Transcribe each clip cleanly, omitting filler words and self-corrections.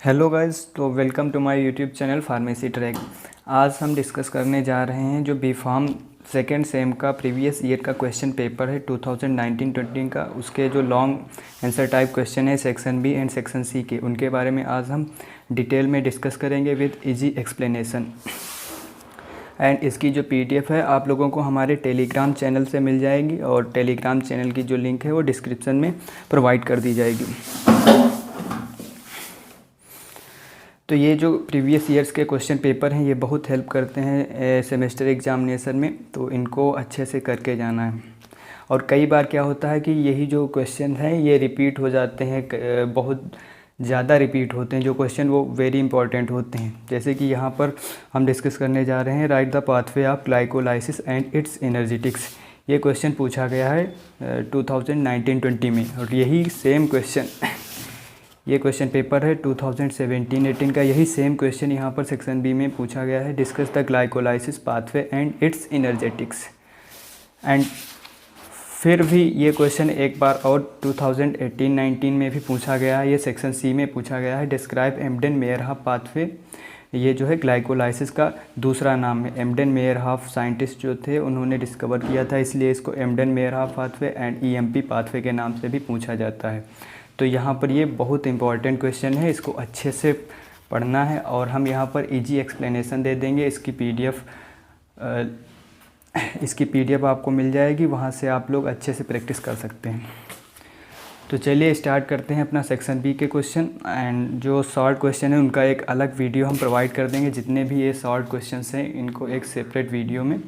Hello guys, तो welcome to my YouTube channel pharmacy track. आज हम डिस्कस करने जा रहे हैं जो बी फार्म सेकेंड सेम का प्रीवियस ईयर का क्वेश्चन पेपर है 2019-20 का। उसके जो लॉन्ग आंसर टाइप क्वेश्चन है section B and section C के, उनके बारे में आज हम डिटेल में डिस्कस करेंगे विद इजी एक्सप्लेनेशन। एंड इसकी जो पीडीएफ है आप लोगों को हमारे टेलीग्राम चैनल से मिल जाएगी, और टेलीग्राम चैनल की जो लिंक है वो डिस्क्रिप्शन में प्रोवाइड कर दी जाएगी। तो ये जो प्रीवियस ईयर्स के क्वेश्चन पेपर हैं ये बहुत हेल्प करते हैं सेमेस्टर एग्जामिनेशन में, तो इनको अच्छे से करके जाना है। और कई बार क्या होता है कि यही जो क्वेश्चन हैं ये रिपीट हो जाते हैं, बहुत ज़्यादा रिपीट होते हैं जो क्वेश्चन, वो वेरी इंपॉर्टेंट होते हैं। जैसे कि यहाँ पर हम डिस्कस करने जा रहे हैं write the pathway of glycolysis and it's energetics. ये क्वेश्चन पूछा गया है 2019-20 में, और यही सेम क्वेश्चन ये क्वेश्चन पेपर है 2017-18 का। यही सेम क्वेश्चन यहाँ पर सेक्शन बी में पूछा गया है, discuss the glycolysis pathway and it's energetics. And फिर भी ये क्वेश्चन एक बार और 2018-19 में भी पूछा गया है। ये सेक्शन सी में पूछा गया है, डिस्क्राइब एम्डेन मेयरहॉफ पाथवे। ये जो है ग्लाइकोलाइसिस का दूसरा नाम है। एम्डेन मेयरहॉफ साइंटिस्ट जो थे उन्होंने डिस्कवर किया था, इसलिए इसको एम्डेन मेयरहॉफ पाथवे एंड ईएमपी पाथवे के नाम से भी पूछा जाता है। तो यहाँ पर ये बहुत इंपॉर्टेंट क्वेश्चन है, इसको अच्छे से पढ़ना है, और हम यहाँ पर इजी एक्सप्लेनेशन दे देंगे। इसकी पीडीएफ आपको मिल जाएगी, वहाँ से आप लोग अच्छे से प्रैक्टिस कर सकते हैं। तो चलिए स्टार्ट करते हैं अपना सेक्शन बी के क्वेश्चन। एंड जो शॉर्ट क्वेश्चन है उनका एक अलग वीडियो हम प्रोवाइड कर देंगे। जितने भी ये शॉर्ट क्वेश्चंस हैं इनको एक सेपरेट वीडियो में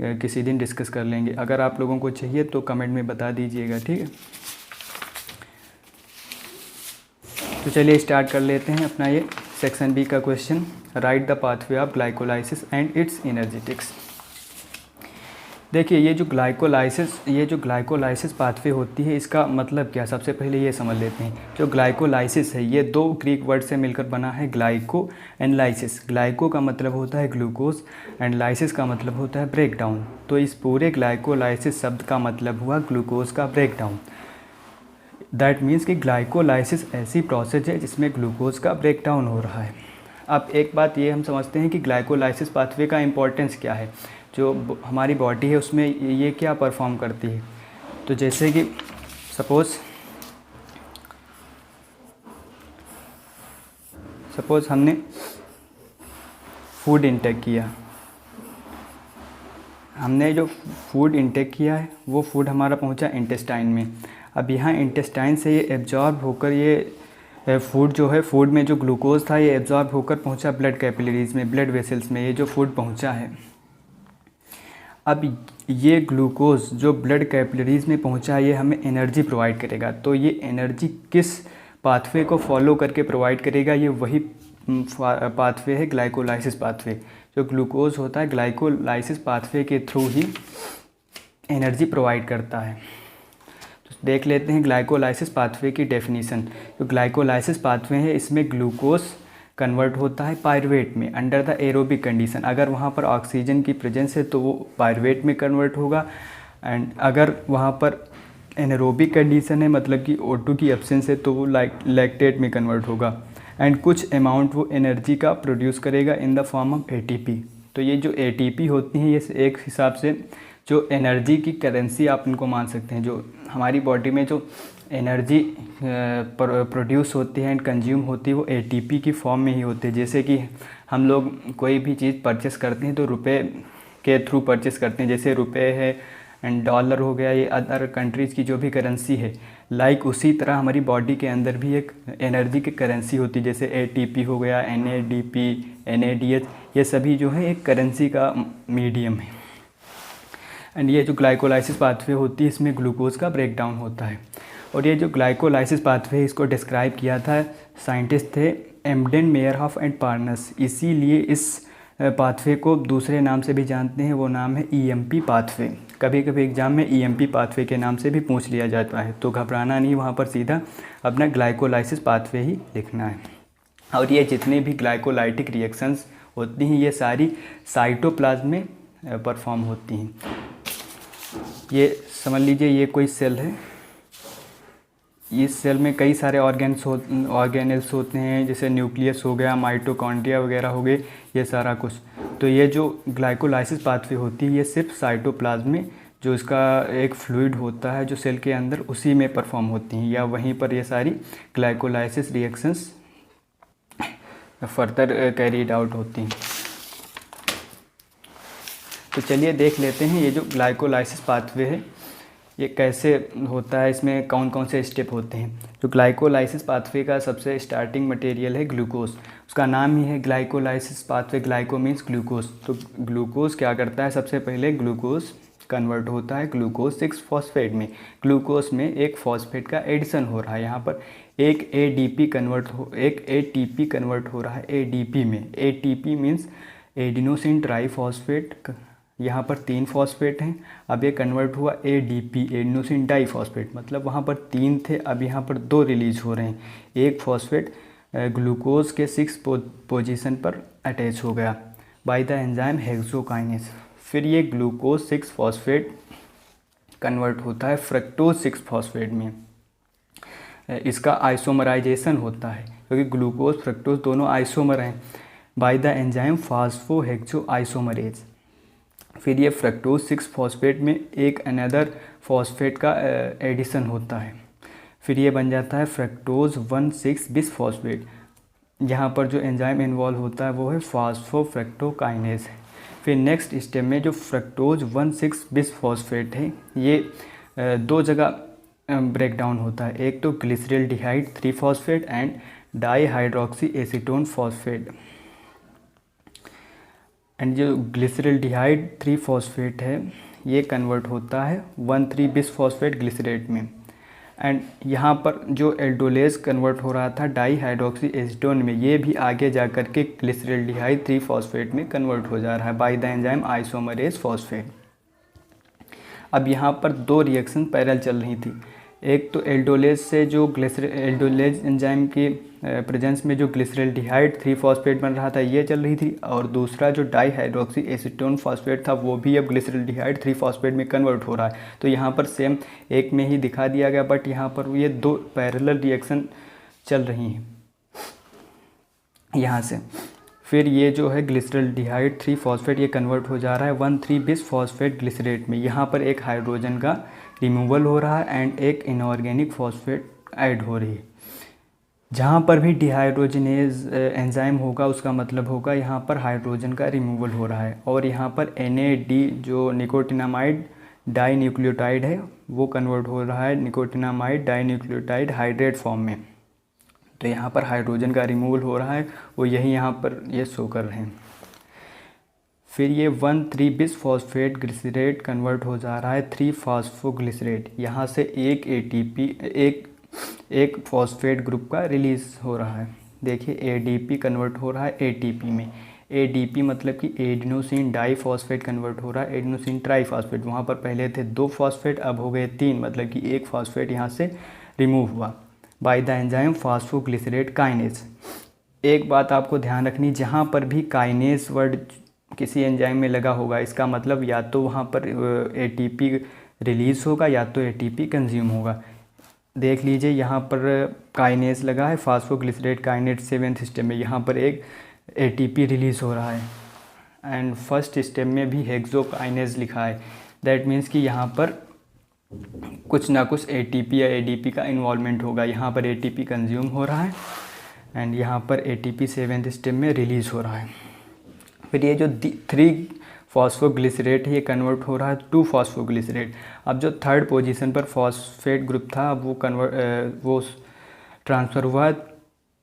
किसी दिन डिस्कस कर लेंगे। अगर आप लोगों को चाहिए तो कमेंट में बता दीजिएगा, ठीक है। तो चलिए स्टार्ट कर लेते हैं अपना ये सेक्शन बी का question, right the pathway of glycolysis and it's energetics. देखिए ये जो ग्लाइकोलाइसिस पाथवे होती है, इसका मतलब क्या, सबसे पहले ये समझ लेते हैं। जो ग्लाइकोलाइसिस है ये दो ग्रीक वर्ड से मिलकर बना है, ग्लाइको एंड लाइसिस। ग्लाइको का मतलब होता है ग्लूकोज एंड लाइसिस का मतलब होता है ब्रेक डाउन। तो इस पूरे ग्लाइकोलाइसिस शब्द का मतलब हुआ ग्लूकोज का ब्रेक डाउन। दैट मीन्स कि ग्लाइकोलाइसिस ऐसी प्रोसेस है जिसमें ग्लूकोज का ब्रेक डाउन हो रहा है। अब एक बात ये हम समझते हैं कि ग्लाइकोलाइसिस पाथवे का इंपॉर्टेंस क्या है, जो हमारी बॉडी है उसमें ये क्या परफॉर्म करती है। तो जैसे कि सपोज़ हमने फूड इंटेक किया, हमने जो फूड इंटेक किया है वो फूड हमारा पहुंचा इंटेस्टाइन में। अब यहाँ इंटेस्टाइन से ये एब्जॉर्ब होकर, ये फूड जो है, फूड में जो ग्लूकोज था ये एब्जॉर्ब होकर पहुंचा ब्लड कैपिलरीज में, ब्लड वेसल्स में, ये जो फूड पहुंचा है। अब ये ग्लूकोज जो ब्लड कैपिलरीज में पहुंचा है ये हमें एनर्जी प्रोवाइड करेगा। तो ये एनर्जी किस पाथवे को फॉलो करके प्रोवाइड करेगा, ये वही पाथवे है ग्लाइकोलाइसिस पाथवे। जो ग्लूकोज होता है ग्लाइकोलाइसिस पाथवे के थ्रू ही एनर्जी प्रोवाइड करता है। तो देख लेते हैं ग्लाइकोलाइसिस पाथवे की डेफिनीशन। जो ग्लाइकोलाइसिस पाथवे है इसमें ग्लूकोज कन्वर्ट होता है पायरुवेट में अंडर द एरोबिक कंडीशन। अगर वहाँ पर ऑक्सीजन की प्रेजेंस है तो वो पायरुवेट में कन्वर्ट होगा, एंड अगर वहाँ पर एनारोबिक कंडीशन है मतलब कि O2 की एब्सेंस है तो वो लैक्टेट में कन्वर्ट होगा, एंड कुछ अमाउंट वो एनर्जी का प्रोड्यूस करेगा in the form of ATP। तो ये जो ATP होती हैं ये एक हिसाब से जो एनर्जी की करेंसी आप इनको मान सकते हैं। जो हमारी बॉडी में जो एनर्जी प्रोड्यूस होती है एंड कंज्यूम होती है वो ATP की फॉर्म में ही होती है। जैसे कि हम लोग कोई भी चीज़ परचेस करते हैं तो रुपए के थ्रू परचेस करते हैं, जैसे रुपए है एंड डॉलर हो गया, ये अदर कंट्रीज़ की जो भी करेंसी है। लाइक उसी तरह हमारी बॉडी के अंदर भी एक एनर्जी की करेंसी होती है, जैसे ATP हो गया, NADP, NADH, ये सभी जो है एक करेंसी का मीडियम है। एंड ये जो ग्लाइकोलाइसिस पाथवे होती है इसमें ग्लूकोज का ब्रेक डाउन होता है। और ये जो ग्लाइकोलाइसिस पाथवे इसको डिस्क्राइब किया था साइंटिस्ट थे एम्डेन मेयरहॉफ एंड पार्नस। इसीलिए इस पाथवे को दूसरे नाम से भी जानते हैं, वो नाम है EMP पाथवे। कभी कभी एग्जाम में EMP पाथवे के नाम से भी पूछ लिया जाता है, तो घबराना नहीं, वहाँ पर सीधा अपना ग्लाइकोलाइसिस पाथवे ही लिखना है। और ये जितने भी ग्लाइकोलाइटिक रिएक्शंस होती हैं ये सारी साइटोप्लाज्म में परफॉर्म होती हैं। ये समझ लीजिए ये कोई सेल है, इस सेल में कई सारे ऑर्गेनेल्स होते हैं, जैसे न्यूक्लियस हो गया, माइटोकॉन्ड्रिया वगैरह हो गए, ये सारा कुछ। तो ये जो ग्लाइकोलाइसिस पाथवे होती है ये सिर्फ साइटोप्लाज्म में जो इसका एक फ्लूइड होता है जो सेल के अंदर, उसी में परफॉर्म होती हैं, या वहीं पर ये सारी glycolysis reactions further carried out होती हैं। तो चलिए देख लेते हैं ये जो ग्लाइकोलाइसिस पाथवे है ये कैसे होता है, इसमें कौन कौन से स्टेप होते हैं। जो ग्लाइकोलाइसिस पाथवे का सबसे स्टार्टिंग मटेरियल है ग्लूकोज, उसका नाम ही है glycolysis pathway. Glyco means glucose. तो ग्लूकोज क्या करता है, सबसे पहले ग्लूकोज कन्वर्ट होता है ग्लूकोज 6 फॉस्फेट में। ग्लूकोज में एक फॉस्फेट का एडिशन हो रहा है, यहाँ पर एक एटीपी कन्वर्ट हो रहा है एडीपी में। एटीपी मीन्स एडिनोसिन ट्राईफॉस्फेट, यहाँ पर 3 फॉस्फेट हैं, अब ये कन्वर्ट हुआ एडीपी एडिनोसिन डाईफॉस्फेट, मतलब वहाँ पर 3 थे, अब यहाँ पर 2 रिलीज हो रहे हैं। एक फॉस्फेट ग्लूकोज के 6 पोजीशन पर अटैच हो गया बाय द एंजाइम हेक्सोकाइनेस। फिर ये ग्लूकोज 6 फॉस्फेट कन्वर्ट होता है फ्रक्टोज 6 फॉस्फेट में। इसका आइसोमराइजेशन होता है क्योंकि ग्लूकोज फ्रक्टोज दोनों आइसोमर हैं, बाय द एंजाइम फास्फोहेक्सो आइसोमरेज। फिर ये फ्रक्टोज 6 फॉस्फेट में एक अनदर फॉस्फेट का एडिशन होता है, फिर ये बन जाता है फ्रक्टोज 1,6 बिस फॉस्फेट। यहाँ पर जो एंजाइम इन्वॉल्व होता है वो है फास्फोफ्रक्टोकाइनेज। फिर नेक्स्ट स्टेप में जो फ्रक्टोज 1,6 बिस फॉस्फेट है ये 2 जगह ब्रेक डाउन होता है, एक तो glyceraldehyde 3 phosphate and dihydroxy acetone phosphate. And जो ग्लिसरल्डिहाइड 3 फॉस्फेट है ये कन्वर्ट होता है 1,3 बिस फॉस्फेट ग्लिसरेट में। एंड यहाँ पर जो एल्डोलेज कन्वर्ट हो रहा था डाईहाइड्रोक्सी एसीटोन में, ये भी आगे जा कर के ग्लिसरल्डिहाइड 3 फॉस्फेट में कन्वर्ट हो जा रहा है by the enzyme isomerase phosphate. अब यहाँ पर 2 रिएक्शन पैरेलल चल रही थी, एक तो एल्डोलेज से जो एल्डोलेज एंजाइम की प्रेजेंस में जो ग्लिसरल्डिहाइड 3 फॉस्फेट बन रहा था ये चल रही थी, और दूसरा जो डाईहाइड्रोक्सी एसीटोन फॉस्फेट था वो भी अब ग्लिसरल्डिहाइड 3 फॉस्फेट में कन्वर्ट हो रहा है। तो यहाँ पर सेम एक में ही दिखा दिया गया, बट यहाँ पर ये 2 पैरेलल रिएक्शन चल रही हैं यहाँ से। फिर ये जो है ग्लिसरल्डिहाइड 3 फॉस्फेट ये कन्वर्ट हो जा रहा है 1,3 बिस फॉस्फेट ग्लिसरेट में। यहाँ पर एक हाइड्रोजन का रिमूवल हो रहा है एंड एक इनऑर्गेनिक फॉस्फेट ऐड हो रही है। जहाँ पर भी डिहाइड्रोजनेज एंजाइम होगा उसका मतलब होगा यहाँ पर हाइड्रोजन का रिमूवल हो रहा है, और यहाँ पर NAD जो निकोटिनामाइड डाई न्यूक्लियोटाइड है वो कन्वर्ट हो रहा है nicotinamide di nucleotide hydrate form में। तो यहाँ पर हाइड्रोजन का रिमूवल हो रहा है, वो यही यहाँ पर ये शो कर रहे हैं। फिर ये 1,3 बिस फॉस्फेट ग्लिसरेट कन्वर्ट हो जा रहा है 3 फास्फोग्लिसरेट। यहाँ से एक ATP एक फॉस्फेट ग्रुप का रिलीज हो रहा है। देखिए ADP कन्वर्ट हो रहा है ATP में। ADP मतलब कि एडिनोसिन डाईफॉस्फेट कन्वर्ट हो रहा है एडिनोसिन ट्राईफॉस्फेट। वहाँ पर पहले थे 2 फॉस्फेट, अब हो गए 3, मतलब कि एक फॉस्फेट यहाँ से रिमूव हुआ bye the enzyme phosphoglycerate kinase. एक बात आपको ध्यान रखनी, जहाँ पर भी काइनेज वर्ड किसी एंजाइम में लगा होगा इसका मतलब या तो वहाँ पर ATP रिलीज़ होगा या तो ATP कंज्यूम होगा। देख लीजिए यहाँ पर काइनेज लगा है फास्फोग्लिसरेट काइनेज 7th स्टेप में, यहाँ पर एक ATP रिलीज़ हो रहा है एंड फर्स्ट स्टेप में भी हेक्सोकाइनेज लिखा है। दैट मीन्स कि यहाँ पर कुछ ना कुछ ATP या ADP का इन्वॉल्वमेंट होगा। यहाँ पर ATP कंज्यूम हो रहा है एंड यहाँ पर ATP 7th स्टेप में रिलीज़ हो रहा है। फिर ये जो 3 फॉस्फोग्लिसरेट है ये कन्वर्ट हो रहा है 2 फॉस्फोग्लिसरेट। अब जो 3rd पोजीशन पर फॉस्फेट ग्रुप था वो ट्रांसफ़र हुआ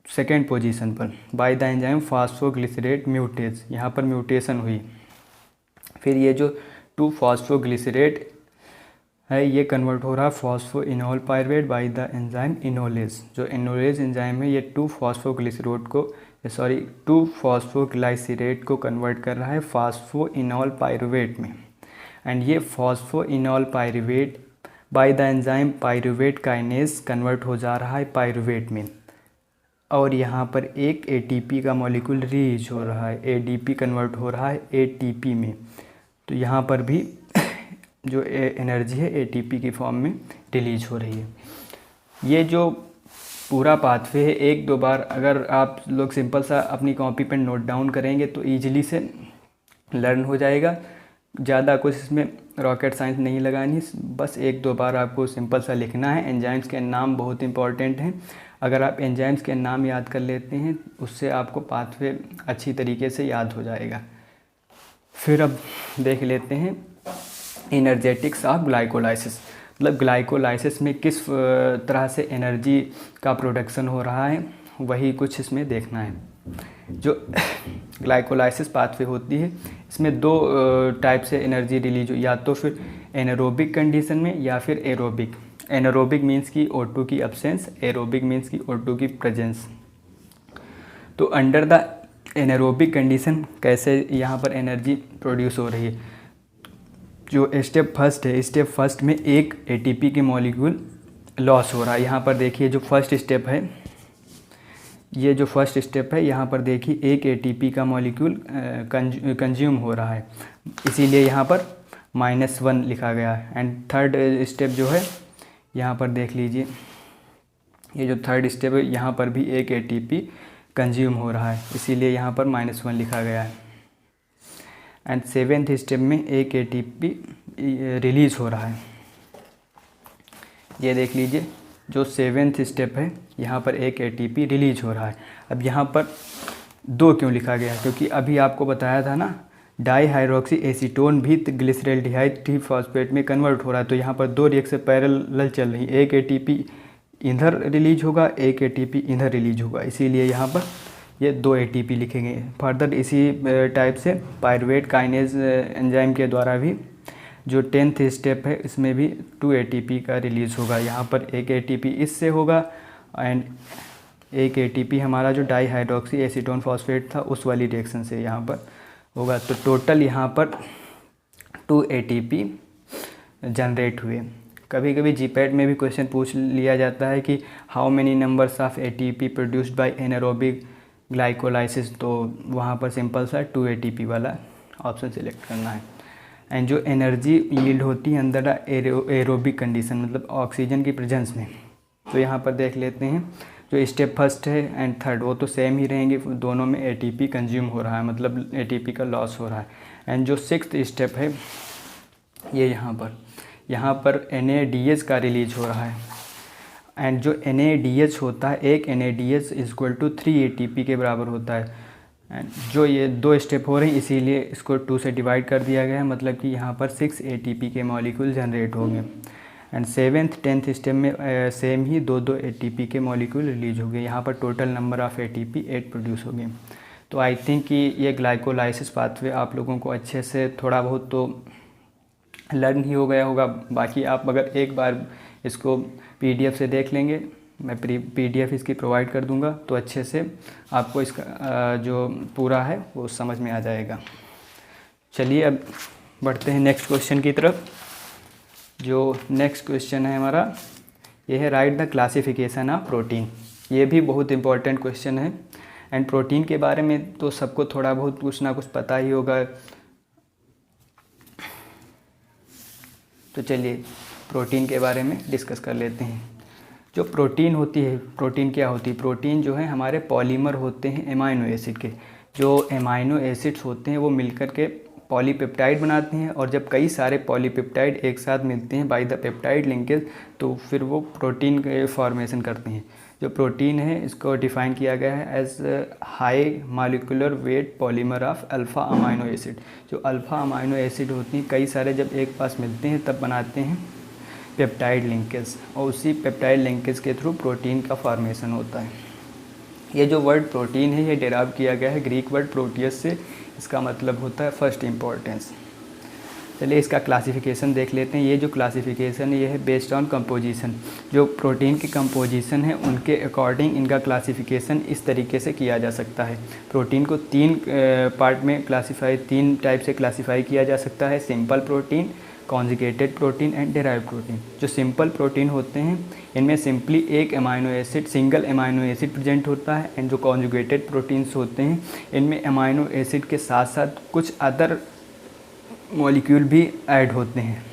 2nd पोजीशन पर बाय द एंजाइम फास्फोग्लिसरेट म्यूटेज। यहाँ पर म्यूटेशन हुई। फिर ये जो 2 फॉस्फोग्लिसरेट है ये कन्वर्ट हो रहा है phosphoenol pyruvate by the enzyme enolase. जो इनोलेज एंजाइम है ये 2 फॉस्फोग्लाइसरेट को कन्वर्ट कर रहा है फास्फोइनोल पायरुवेट में। एंड ये phosphoenol pyruvate by the enzyme pyruvate kinase convert हो जा रहा है पायरुवेट में, और यहाँ पर एक ATP का मॉलिक्यूल रिलीज हो रहा है, ADP कन्वर्ट हो रहा है ATP में। तो यहाँ पर भी जो एनर्जी है ATP की फॉर्म में रिलीज हो रही है। ये जो पूरा पाथवे है, एक दो बार अगर आप लोग सिंपल सा अपनी कॉपी पर नोट डाउन करेंगे तो ईजिली से लर्न हो जाएगा। ज़्यादा कुछ इसमें रॉकेट साइंस नहीं लगानी, बस एक दो बार आपको सिंपल सा लिखना है। एंजाइम्स के नाम बहुत इंपॉर्टेंट हैं, अगर आप एंजाइम्स के नाम याद कर लेते हैं उससे आपको पाथवे अच्छी तरीके से याद हो जाएगा। फिर अब देख लेते हैं एनर्जेटिक्स ऑफ ग्लाइकोलाइसिस, मतलब ग्लाइकोलाइसिस में किस तरह से एनर्जी का प्रोडक्शन हो रहा है, वही कुछ इसमें देखना है। जो ग्लाइकोलाइसिस पाथवे होती है इसमें दो टाइप से एनर्जी रिलीज हो, या तो फिर एनारोबिक कंडीशन में या फिर एरोबिक। एनारोबिक मीन्स की O2 की एब्सेंस, एरोबिक मीन्स की O2 की प्रेजेंस। तो अंडर द एनारोबिक कंडीशन कैसे यहाँ पर एनर्जी प्रोड्यूस हो रही है। जो स्टेप फर्स्ट है, स्टेप फर्स्ट में एक ATP के मॉलिक्यूल लॉस हो रहा है। यहाँ पर देखिए जो फर्स्ट स्टेप है, ये जो फर्स्ट स्टेप है यहाँ पर देखिए एक ATP का मॉलिक्यूल कंज्यूम हो रहा है, इसीलिए यहाँ पर -1 लिखा गया है। एंड थर्ड स्टेप जो है यहाँ पर देख लीजिए, ये जो थर्ड स्टेप है यहाँ पर भी एक ATP कंज्यूम हो रहा है, इसीलिए यहाँ पर -1 लिखा गया है। एंड सेवेंथ स्टेप में एक ATP रिलीज़ हो रहा है। ये देख लीजिए जो सेवेंथ स्टेप है यहाँ पर एक ATP रिलीज हो रहा है। अब यहाँ पर 2 क्यों लिखा गया है, क्योंकि अभी आपको बताया था ना डाईहाइड्रोक्सी एसीटोन भी ग्लिसरैल्डिहाइड ट्रिफॉस्फेट में कन्वर्ट हो रहा है, तो यहाँ पर 2 रिएक्शन पैरेलल चल रही है, एक ATP इधर रिलीज होगा, एक ATP इधर रिलीज होगा, इसीलिए यहाँ पर ये 2 ATP लिखे गए। फर्दर इसी टाइप से पायरुवेट काइनेज एंजाइम के द्वारा भी जो 10th स्टेप है इसमें भी 2 ATP का रिलीज़ होगा। यहाँ पर एक ATP इससे होगा एंड एक ATP हमारा जो डाईहाइड्रोक्सी एसीटोन फॉस्फेट था उस वाली रिएक्शन से यहाँ पर होगा। तो टोटल यहाँ पर 2 ATP जनरेट हुए। कभी कभी जीपैट में भी क्वेश्चन पूछ लिया जाता है कि how many numbers of ATP produced by anaerobic glycolysis, तो वहाँ पर सिंपल सा 2 ATP वाला ऑप्शन सिलेक्ट करना है। एंड जो एनर्जी यील्ड होती है अंदर एरोबिक कंडीशन, मतलब ऑक्सीजन की प्रेजेंस में, तो यहाँ पर देख लेते हैं जो स्टेप फर्स्ट है एंड थर्ड वो तो सेम ही रहेंगे, दोनों में ATP कंज्यूम हो रहा है, मतलब ATP का लॉस हो रहा है। एंड जो 6th स्टेप है ये यहाँ पर NADH का रिलीज हो रहा है। एंड जो NADH होता है, एक NADH = 3 ATP के बराबर होता है। एंड जो ये 2 स्टेप हो रहे हैं इसीलिए इसको 2 से डिवाइड कर दिया गया है, मतलब कि यहाँ पर 6 ATP के मॉलिक्यूल जनरेट होंगे। एंड 7th 10th स्टेप में सेम ही 2 ATP के मॉलिक्यूल रिलीज होंगे। यहाँ पर total number of ATP 8 produce होंगे। तो आई थिंक कि ये ग्लाइकोलाइसिस पाथवे आप लोगों को अच्छे से थोड़ा बहुत तो लर्न ही हो गया होगा। बाकी आप अगर एक बार इसको PDF से देख लेंगे, मैं PDF इसकी प्रोवाइड कर दूंगा, तो अच्छे से आपको इसका जो पूरा है वो समझ में आ जाएगा। चलिए अब बढ़ते हैं नेक्स्ट क्वेश्चन की तरफ। जो नेक्स्ट क्वेश्चन है हमारा ये है right the classification of protein. ये भी बहुत इंपॉर्टेंट क्वेश्चन है। एंड प्रोटीन के बारे में तो सबको थोड़ा बहुत कुछ ना कुछ पता ही होगा। तो चलिए प्रोटीन के बारे में डिस्कस कर लेते हैं। जो प्रोटीन होती है, प्रोटीन क्या होती है? प्रोटीन जो है हमारे पॉलीमर होते हैं अमाइनो एसिड के। जो अमाइनो एसिड्स होते हैं वो मिलकर के पॉलीपेप्टाइड बनाते हैं, और जब कई सारे पॉलीपेप्टाइड एक साथ मिलते हैं बाय द पेप्टाइड लिंकेज तो फिर वो प्रोटीन के फॉर्मेशन करते हैं। जो प्रोटीन है इसको डिफ़ाइन किया गया है as high molecular weight polymer of alpha amino acid. जो अल्फ़ा अमाइनो एसिड होती हैं कई सारे जब एक पास मिलते हैं तब बनाते हैं पेप्टाइड लिंकेज, और उसी पेप्टाइड लिंकेज के थ्रू प्रोटीन का फॉर्मेशन होता है। ये जो वर्ड प्रोटीन है ये डेराइव किया गया है ग्रीक वर्ड प्रोटियस से। इसका मतलब होता है फर्स्ट इम्पोर्टेंस। चलिए इसका क्लासिफिकेशन देख लेते हैं। ये जो क्लासिफिकेशन है ये है बेस्ड ऑन कंपोजिशन। जो प्रोटीन की कंपोजिशन है उनके अकॉर्डिंग इनका क्लासिफिकेशन इस तरीके से किया जा सकता है। प्रोटीन को 3 पार्ट में तीन टाइप से क्लासीफाई किया जा सकता है: simple protein, conjugated protein and derived protein. जो सिंपल प्रोटीन होते हैं इनमें सिंपली एक amino acid, single amino acid present होता है। एंड जो कॉन्जुगेटेड प्रोटीन्स होते हैं इनमें अमाइनो एसिड के साथ साथ कुछ अदर मॉलिक्यूल भी ऐड होते हैं।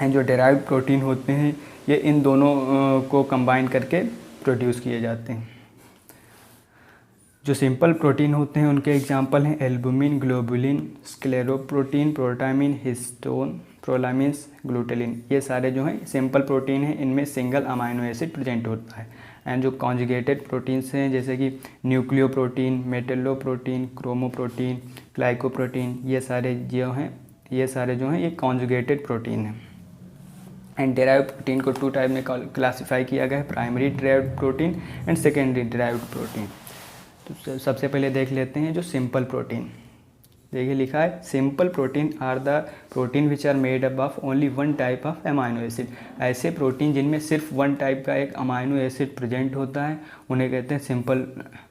एंड जो डेराइव्ड प्रोटीन होते हैं ये इन दोनों को कंबाइन करके प्रोड्यूस किए जाते हैं। जो सिंपल प्रोटीन होते हैं उनके एग्जांपल हैं एल्बुमिन, ग्लोबुलिन, स्क्लेरोप्रोटीन, प्रोटामिन, हिस्टोन, प्रोलामिन्स, ग्लूटेलिन। ये सारे जो हैं सिंपल प्रोटीन हैं, इनमें सिंगल अमाइनो एसिड प्रेजेंट होता है। एंड जो कॉन्जुगेटेड प्रोटीन्स हैं जैसे कि न्यूक्लियोप्रोटीन, मेटेलोप्रोटीन, क्रोमोप्रोटीन, ग्लाइकोप्रोटीन, ये सारे जो हैं ये कॉन्जुगेटेड प्रोटीन हैं। एंड डेराइव्ड प्रोटीन को 2 टाइप में क्लासीफाई किया गया है, primary derived protein and secondary derived protein. तो सबसे पहले देख लेते हैं जो सिंपल प्रोटीन। देखिए लिखा है simple protein are the protein which are made up of only 1 type of amino acid. ऐसे प्रोटीन जिनमें सिर्फ 1 टाइप का एक अमाइनो एसिड प्रेजेंट होता है उन्हें कहते हैं सिंपल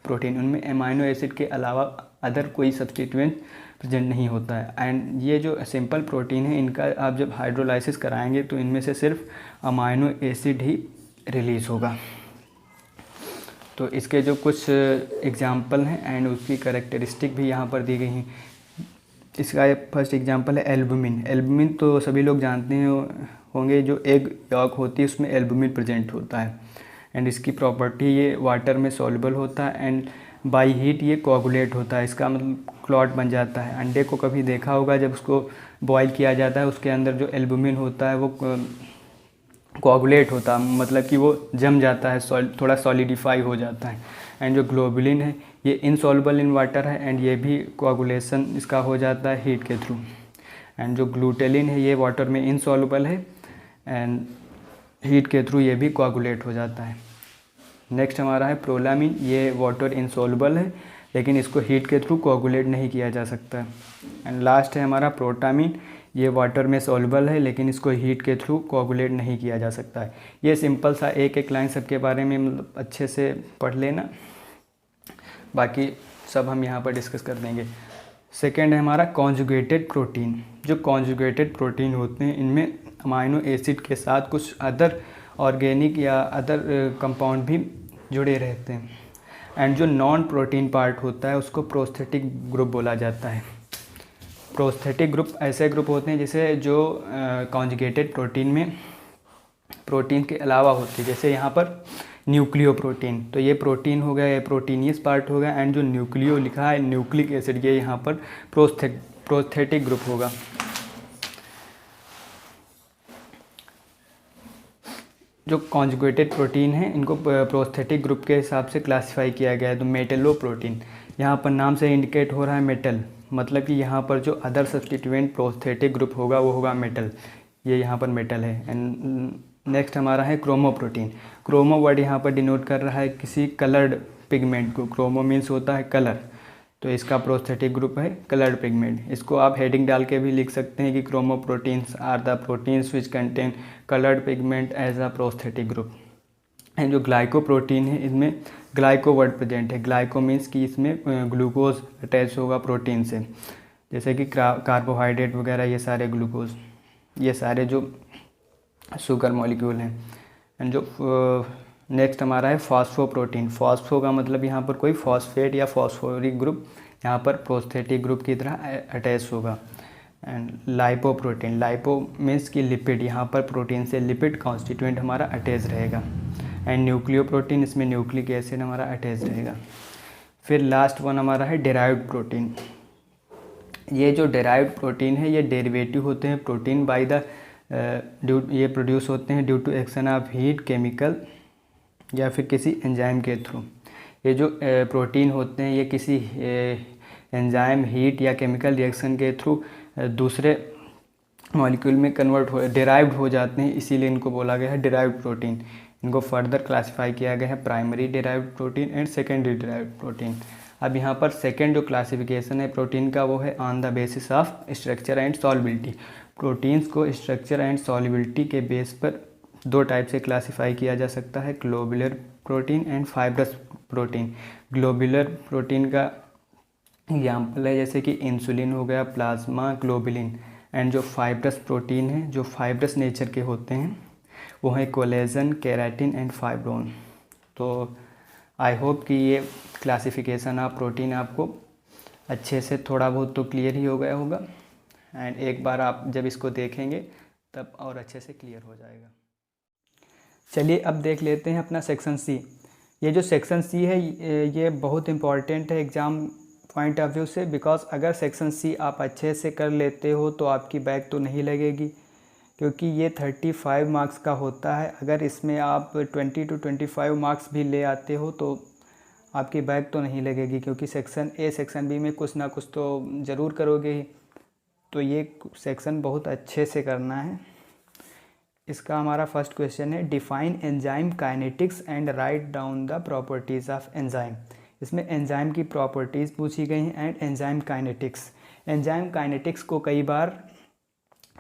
प्रोटीन। उनमें अमाइनो एसिड के अलावा अदर कोई सब्स्टिट्यूएंट प्रेजेंट नहीं होता है। एंड ये जो सिंपल प्रोटीन है इनका आप जब हाइड्रोलाइसिस कराएंगे तो इनमें से सिर्फ अमाइनो एसिड ही रिलीज़ होगा। तो इसके जो कुछ एग्जाम्पल हैं एंड उसकी कैरेक्टरिस्टिक भी यहाँ पर दी गई हैं। इसका फर्स्ट एग्जांपल है एल्बुमिन। एल्बुमिन तो सभी लोग जानते हैं होंगे, जो एग यॉक होती है उसमें एल्बुमिन प्रेजेंट होता है। एंड इसकी प्रॉपर्टी ये वाटर में सॉल्युबल होता है एंड बाई हीट ये कोआगुलेट होता है। इसका मतलब क्लॉट बन जाता है। अंडे को कभी देखा होगा जब उसको बॉईल किया जाता है उसके अंदर जो एल्बुमिन होता है वो कोआगुलेट होता है, मतलब कि वो जम जाता है, थोड़ा सॉलिडिफाई हो जाता है। एंड जो ग्लोबुलिन है ये इनसॉल्युबल इन वाटर है एंड ये भी कोआगुलेशन इसका हो जाता है हीट के थ्रू। एंड जो ग्लूटेलिन है ये वाटर में इनसॉल्युबल है एंड हीट के थ्रू ये भी कोआगुलेट हो जाता है। नेक्स्ट हमारा है प्रोलामिन। ये वाटर इनसॉल्युबल है लेकिन इसको हीट के थ्रू कोआगुलेट नहीं किया जा सकता। एंड लास्ट है हमारा प्रोटामिन। ये वाटर में सॉल्युबल है लेकिन इसको हीट के थ्रू कोआगुलेट नहीं किया जा सकता है। ये सिंपल सा एक लाइन सबके बारे में मतलब अच्छे से पढ़ लेना, बाकी सब हम यहाँ पर डिस्कस कर देंगे। सेकेंड है हमारा कॉन्जुगेटेड प्रोटीन। जो कॉन्जुगेटेड प्रोटीन होते हैं इनमें अमाइनो एसिड के साथ कुछ अदर ऑर्गेनिक या अदर कंपाउंड भी जुड़े रहते हैं। एंड जो नॉन प्रोटीन पार्ट होता है उसको प्रोस्थेटिक ग्रुप बोला जाता है। प्रोस्थेटिक ग्रुप ऐसे ग्रुप होते हैं जैसे जो कॉन्जुगेटेड प्रोटीन में प्रोटीन के अलावा होती है। जैसे यहाँ पर न्यूक्लियो प्रोटीन, तो ये प्रोटीन हो गया, ये प्रोटीनियस पार्ट हो गया। एंड जो न्यूक्लियो लिखा है न्यूक्लिक एसिड, ये यहाँ पर प्रोस्थेटिक ग्रुप होगा। जो कॉन्जुगेटेड प्रोटीन है इनको प्रोस्थेटिक ग्रुप के हिसाब से क्लासिफाई किया गया है। तो मेटलो प्रोटीन, यहाँ पर नाम से इंडिकेट हो रहा है मेटल, मतलब कि यहाँ पर जो अदर सब्स्टिट्यूएंट प्रोस्थेटिक ग्रुप होगा वो होगा मेटल, ये यहाँ पर मेटल है। एंड नेक्स्ट हमारा है क्रोमोप्रोटीन। क्रोमो वर्ड यहाँ पर डिनोट कर रहा है किसी कलर्ड पिगमेंट को। क्रोमो मीन्स होता है कलर, तो इसका प्रोस्थेटिक ग्रुप है कलर्ड पिगमेंट। इसको आप हेडिंग डाल के भी लिख सकते हैं कि chromoproteins are the proteins which contain coloured pigment as a prosthetic group. And जो ग्लाइकोप्रोटीन है इसमें ग्लाइको वर्ड प्रेजेंट है। ग्लाइको मीन्स कि इसमें ग्लूकोज अटैच होगा प्रोटीन से, जैसे कि कार्बोहाइड्रेट वगैरह, ये सारे ग्लूकोज, ये सारे जो शुगर मॉलिक्यूल हैं। एंड जो नेक्स्ट हमारा है फॉस्फोप्रोटीन। फॉस्फो का मतलब यहाँ पर कोई फॉस्फेट या फॉस्फोरिक ग्रुप यहाँ पर प्रोस्थेटिक ग्रुप की तरह अटैच होगा। एंड लाइपोप्रोटीन, लाइपो मीन्स की लिपिड, यहाँ पर प्रोटीन से लिपिड कॉन्स्टिट्यूएंट हमारा अटैच रहेगा। एंड न्यूक्लियोप्रोटीन, इसमें न्यूक्लिक एसिड हमारा अटैच रहेगा। फिर लास्ट वन हमारा है डेराइव्ड प्रोटीन। ये जो डेराइव्ड प्रोटीन है ये डेरिवेटिव होते हैं प्रोटीन बाय द ये प्रोड्यूस होते हैं due to action of heat, chemical या फिर किसी एंजाइम के थ्रू। ये जो प्रोटीन होते हैं ये किसी एंजाइम, हीट या केमिकल रिएक्शन के थ्रू दूसरे मॉलिक्यूल में कन्वर्ट हो डिराइव्ड हो जाते हैं, इसीलिए इनको बोला गया है डिराइव्ड प्रोटीन। इनको फर्दर क्लासिफाई किया गया है primary derived protein and secondary derived protein. अब यहाँ पर सेकेंड जो क्लासिफिकेशन है प्रोटीन का वो है on the basis of structure and solubility. Proteins को स्ट्रक्चर एंड सॉल्युबिलिटी के बेस पर 2 टाइप से क्लासिफाई किया जा सकता है, globular protein and fibrous protein. Globular protein का एग्जाम्पल है जैसे कि इंसुलिन हो गया, प्लाज्मा ग्लोबुलिन। एंड जो फाइब्रस प्रोटीन है, जो फाइब्रस नेचर के होते हैं वो है कोलेजन, केराटिन एंड फाइब्रोन। तो आई होप कि ये क्लासिफिकेशन ऑफ प्रोटीन आपको अच्छे से थोड़ा बहुत तो क्लियर ही हो गया होगा। एंड एक बार आप जब इसको देखेंगे तब और अच्छे से क्लियर हो जाएगा। चलिए अब देख लेते हैं अपना सेक्शन सी। ये जो सेक्शन सी है ये बहुत इम्पॉर्टेंट है एग्ज़ाम पॉइंट ऑफ व्यू से, बिकॉज अगर सेक्शन सी आप अच्छे से कर लेते हो तो आपकी बैक तो नहीं लगेगी, क्योंकि ये 35 मार्क्स का होता है। अगर इसमें आप 20 to 25 मार्क्स भी ले आते हो तो आपकी बैक तो नहीं लगेगी, क्योंकि सेक्शन ए सेक्शन बी में कुछ ना कुछ तो ज़रूर करोगे ही। तो ये सेक्शन बहुत अच्छे से करना है। इसका हमारा फर्स्ट क्वेश्चन है, define enzyme kinetics and write down the properties of enzyme. इसमें एंजाइम की प्रॉपर्टीज़ पूछी गई हैं and enzyme kinetics. Enzyme kinetics को कई बार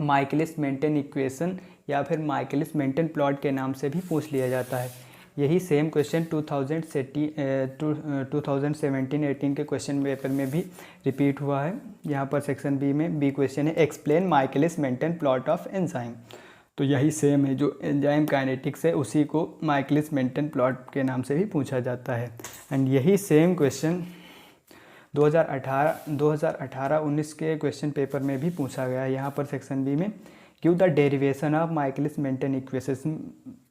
माइकलिस मेंटन इक्वेशन या फिर माइकलिस मेंटन प्लॉट के नाम से भी पूछ लिया जाता है। यही सेम क्वेश्चन 2017-18 के क्वेश्चन पेपर में भी रिपीट हुआ है। यहाँ पर सेक्शन बी में बी क्वेश्चन है, explain Michaelis Menten plot of enzyme. तो यही सेम है, जो एंजाइम काइनेटिक्स है उसी को माइकलिस मेंटन प्लॉट के नाम से भी पूछा जाता है। एंड यही सेम क्वेश्चन 2018-19 के क्वेश्चन पेपर में भी पूछा गया है। यहाँ पर सेक्शन बी में give the derivation of Michaelis Menten equation.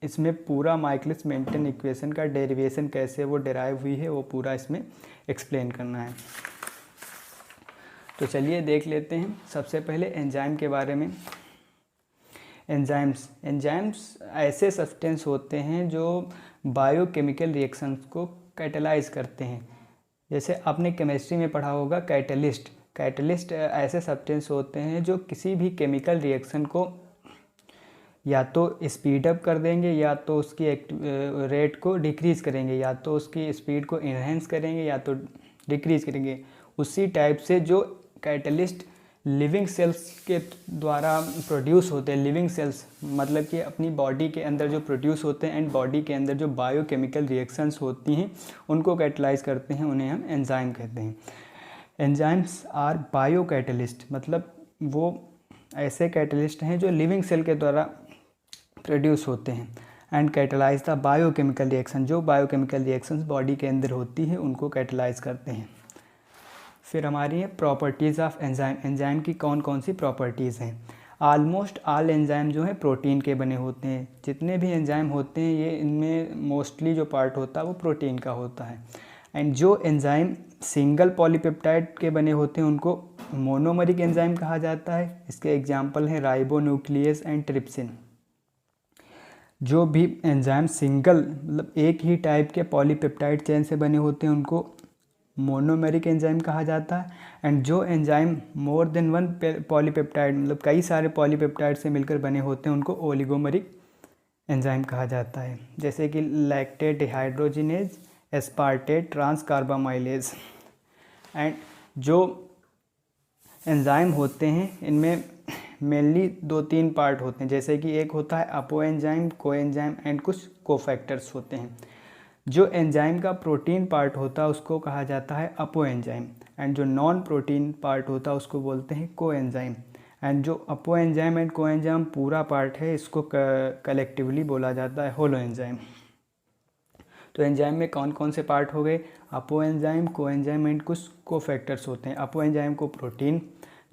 इसमें पूरा माइकलिस मेंटन इक्वेशन का डेरिवेशन कैसे वो डेराइव हुई है वो पूरा इसमें एक्सप्लेन करना है। तो चलिए देख लेते हैं सबसे पहले एंजाइम के बारे में। एंजाइम्स ऐसे सब्सटेंस होते हैं जो बायोकेमिकल रिएक्शंस को कैटलाइज करते हैं। जैसे आपने केमिस्ट्री में पढ़ा होगा कैटलिस्ट ऐसे सब्सटेंस होते हैं जो किसी भी केमिकल रिएक्शन को या तो स्पीड अप कर देंगे या तो उसकी रेट को डिक्रीज़ करेंगे, या तो उसकी स्पीड को इन्हेंस करेंगे या तो डिक्रीज़ करेंगे। उसी टाइप से जो कैटलिस्ट लिविंग सेल्स के द्वारा प्रोड्यूस होते हैं, लिविंग सेल्स मतलब कि अपनी बॉडी के अंदर जो प्रोड्यूस होते हैं एंड बॉडी के अंदर जो बायोकेमिकल रिएक्शंस होती हैं उनको कैटलाइज करते हैं, उन्हें हम एंजाइम कहते हैं। एंजाइम्स आर बायो कैटलिस्ट, मतलब वो ऐसे कैटलिस्ट हैं जो लिविंग सेल के द्वारा प्रोड्यूस होते हैं and catalyse the biochemical reaction. जो बायोकेमिकल रिएक्शंस बॉडी के अंदर होती हैं उनको कैटलाइज करते हैं। फिर हमारी है प्रॉपर्टीज़ ऑफ एंजाइम। एंजाइम की कौन कौन सी प्रॉपर्टीज़ हैं। ऑलमोस्ट ऑल एंजाइम जो है प्रोटीन के बने होते हैं। जितने भी एंजाइम होते हैं ये इनमें मोस्टली जो पार्ट होता है वो प्रोटीन का होता है। एंड जो एंजाइम सिंगल पॉलीपेप्टाइड के बने होते हैं उनको मोनोमरिक एंजाइम कहा जाता है। इसके एग्जाम्पल हैं राइबोन्यूक्लियस एंड ट्रिप्सिन। जो भी एंजाइम सिंगल मतलब एक ही टाइप के पॉलीपेप्टाइड चेन से बने होते हैं उनको मोनोमेरिक एंजाइम कहा जाता है। एंड जो enzyme more than one polypeptide मतलब कई सारे पॉलीपेप्टाइड से मिलकर बने होते हैं उनको ओलिगोमेरिक एंजाइम कहा जाता है। जैसे कि लैक्टेट डिहाइड्रोजिनेज, एस्पार्टेट ट्रांसकार्बामाइलेज। एंड जो एंजाइम होते हैं इनमें मेनली 2-3 पार्ट होते हैं, जैसे कि एक होता है अपो एंजाइम, को एंजाइम एंड कुछ कोफैक्टर्स होते हैं। जो एंजाइम का प्रोटीन पार्ट होता है उसको कहा जाता है अपो एंजाइम एंड जो नॉन प्रोटीन पार्ट होता है उसको बोलते हैं को एंजाइम। एंड जो अपो एंजाइम एंड को एंजाइम पूरा पार्ट है इसको कलेक्टिवली बोला जाता है होलो एंजाइम। तो एंजाइम में कौन कौन से पार्ट हो गए, अपो एंजाइम, को एंजाइम एंड कुछ कोफैक्टर्स होते हैं। अपो एंजाइम को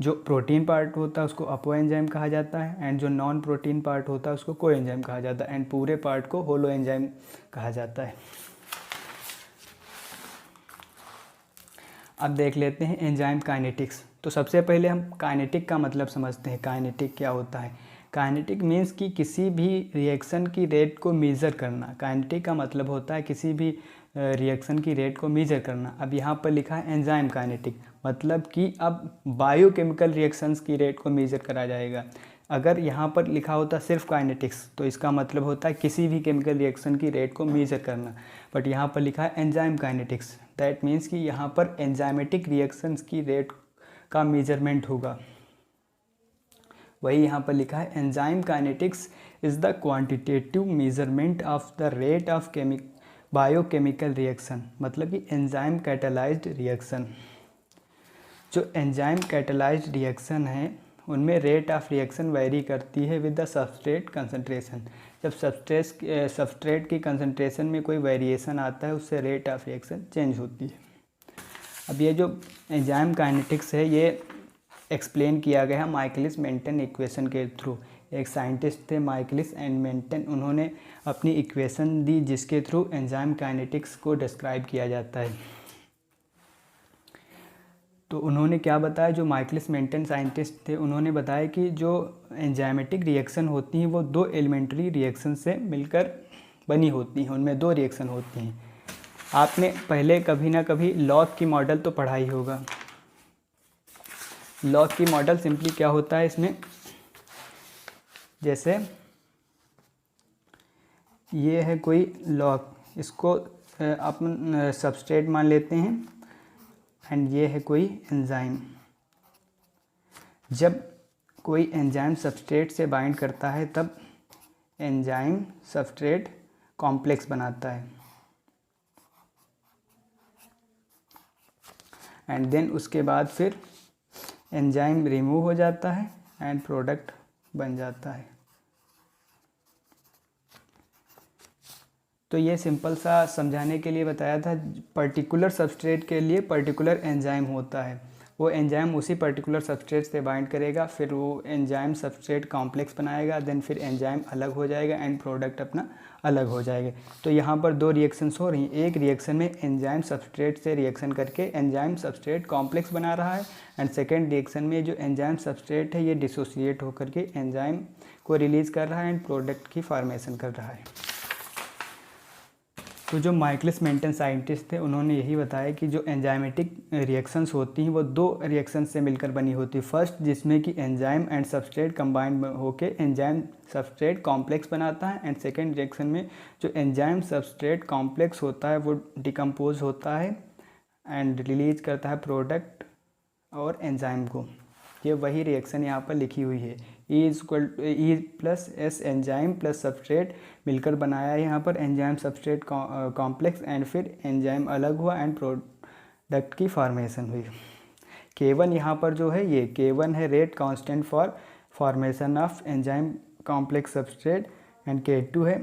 जो प्रोटीन पार्ट होता है उसको अपो एंजाइम कहा जाता है एंड जो नॉन प्रोटीन पार्ट होता है उसको को एंजाइम कहा जाता है एंड पूरे पार्ट को होलो एंजाइम कहा जाता है। अब देख लेते हैं एंजाइम काइनेटिक्स। तो सबसे पहले हम काइनेटिक का मतलब समझते हैं। काइनेटिक क्या होता है। काइनेटिक मीन्स कि किसी भी रिएक्शन की रेट को मेज़र करना। काइनेटिक का मतलब होता है किसी भी रिएक्शन की रेट को मेज़र करना। अब यहाँ पर लिखा है एंजाइम काइनेटिक, मतलब कि अब बायोकेमिकल रिएक्शंस की रेट को मेज़र करा जाएगा। अगर यहाँ पर लिखा होता सिर्फ काइनेटिक्स तो इसका मतलब होता है किसी भी केमिकल रिएक्शन की रेट को मेज़र करना, बट यहाँ पर लिखा है एंजाइम काइनेटिक्स, दैट मीन्स कि यहाँ पर एंजाइमेटिक रिएक्शंस की रेट का मेजरमेंट होगा। वही यहाँ पर लिखा है enzyme kinetics is the quantitative measurement of the rate of biochemical reaction, मतलब कि एंजाइम कैटलाइज्ड रिएक्शन। जो एंजाइम कैटलाइज्ड रिएक्शन है उनमें रेट ऑफ रिएक्शन वेरी करती है विद द सबस्ट्रेट कंसंट्रेशन। जब सबस्ट्रेट की कंसंट्रेशन में कोई वेरिएशन आता है उससे रेट ऑफ रिएक्शन चेंज होती है। अब ये जो एंजाइम काइनेटिक्स है ये एक्सप्लेन किया गया है माइकलिस मेंटन इक्वेशन के थ्रू। एक साइंटिस्ट थे माइकलिस एंड मेंटन, उन्होंने अपनी इक्वेशन दी जिसके थ्रू एंजाइम काइनेटिक्स को डिस्क्राइब किया जाता है। तो उन्होंने क्या बताया, जो माइकलिस मेंटन साइंटिस्ट थे उन्होंने बताया कि जो एंजाइमेटिक रिएक्शन होती हैं वो दो एलिमेंट्री रिएक्शन से मिलकर बनी होती हैं, उनमें दो रिएक्शन होती हैं। आपने पहले कभी ना कभी लॉग की मॉडल तो पढ़ा ही होगा। लॉग की मॉडल सिंपली क्या होता है, इसमें जैसे ये है कोई लॉग, इसको अपन सबस्ट्रेट मान लेते हैं एंड ये है कोई एंजाइम। जब कोई एंजाइम सबस्ट्रेट से बाइंड करता है तब एंजाइम सबस्ट्रेट कॉम्प्लेक्स बनाता है एंड देन उसके बाद फिर एंजाइम रिमूव हो जाता है एंड प्रोडक्ट बन जाता है। तो ये सिंपल सा समझाने के लिए बताया था। पर्टिकुलर सबस्ट्रेट के लिए पर्टिकुलर एंजाइम होता है, वो एंजाइम उसी पर्टिकुलर सबस्ट्रेट से बाइंड करेगा, फिर वो एंजाइम सबस्ट्रेट कॉम्प्लेक्स बनाएगा, देन फिर एंजाइम अलग हो जाएगा एंड प्रोडक्ट अपना अलग हो जाएगा। तो यहाँ पर दो रिएक्शंस हो रही हैं। एक रिएक्शन में एंजाइम सबस्ट्रेट से रिएक्शन करके एंजाइम सबस्ट्रेट कॉम्प्लेक्स बना रहा है एंड सेकेंड रिएक्शन में जो एंजाइम सबस्ट्रेट है ये डिसोसिएट होकर के एंजाइम को रिलीज़ कर रहा है एंड प्रोडक्ट की फॉर्मेशन कर रहा है। तो जो माइकलिस मेंटन साइंटिस्ट थे उन्होंने यही बताया कि जो एंजाइमेटिक रिएक्शंस होती हैं वो दो रिएक्शंस से मिलकर बनी होती है। फर्स्ट जिसमें कि एंजाइम एंड सबस्ट्रेट कंबाइंड होके एंजाइम सबस्ट्रेट कॉम्प्लेक्स बनाता है एंड सेकेंड रिएक्शन में जो एंजाइम सबस्ट्रेट कॉम्प्लेक्स होता है वो डिकम्पोज होता है एंड रिलीज करता है प्रोडक्ट और एंजाइम को। ये वही रिएक्शन यहाँ पर लिखी हुई है। E plus ACE enzyme plus substrate मिलकर बनाया है यहाँ पर एंजाइम सबस्ट्रेट कॉम्प्लेक्स एंड फिर एंजाइम अलग हुआ एंड प्रोडक्ट की फॉर्मेशन हुई। K1 यहाँ पर जो है ये K1 है rate constant for formation of enzyme complex substrate and K2 है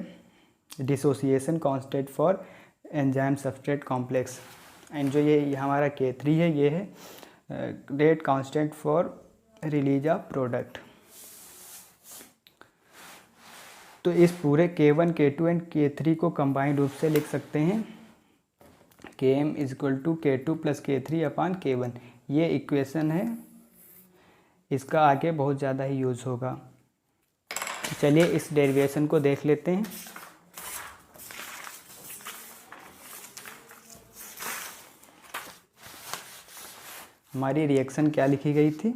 dissociation constant for enzyme substrate complex and जो ये हमारा K3 है ये है rate constant for release of product. तो इस पूरे K1, K2 एंड K3 को कंबाइंड रूप से लिख सकते हैं Km is equal to K2 plus K3 upon K1। ये इक्वेशन है, इसका आगे बहुत ज़्यादा ही यूज़ होगा। चलिए इस डेरिवेशन को देख लेते हैं। हमारी रिएक्शन क्या लिखी गई थी,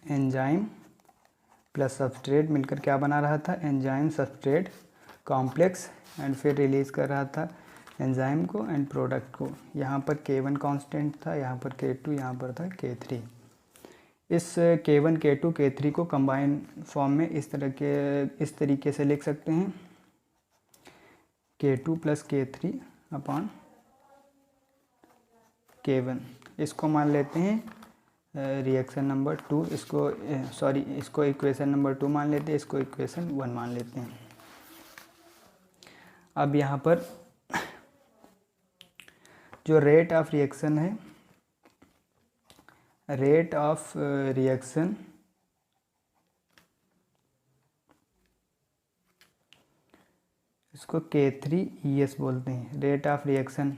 एंजाइम प्लस सबस्ट्रेट मिलकर क्या बना रहा था, एंजाइम सबस्ट्रेट कॉम्प्लेक्स एंड फिर रिलीज़ कर रहा था एंजाइम को एंड प्रोडक्ट को। यहाँ पर K1 कांस्टेंट था, यहाँ पर K2, यहाँ पर था K3। इस K1, K2, K3 को कंबाइन फॉर्म में इस तरीके से लिख सकते हैं K2 plus K3 upon K1। इसको मान लेते हैं रिएक्शन नंबर 2, इसको इक्वेशन नंबर 2 मान लेते हैं, इसको इक्वेशन 1 मान लेते हैं। अब यहाँ पर जो रेट ऑफ रिएक्शन है, रेट ऑफ रिएक्शन इसको K3ES बोलते हैं, rate of reaction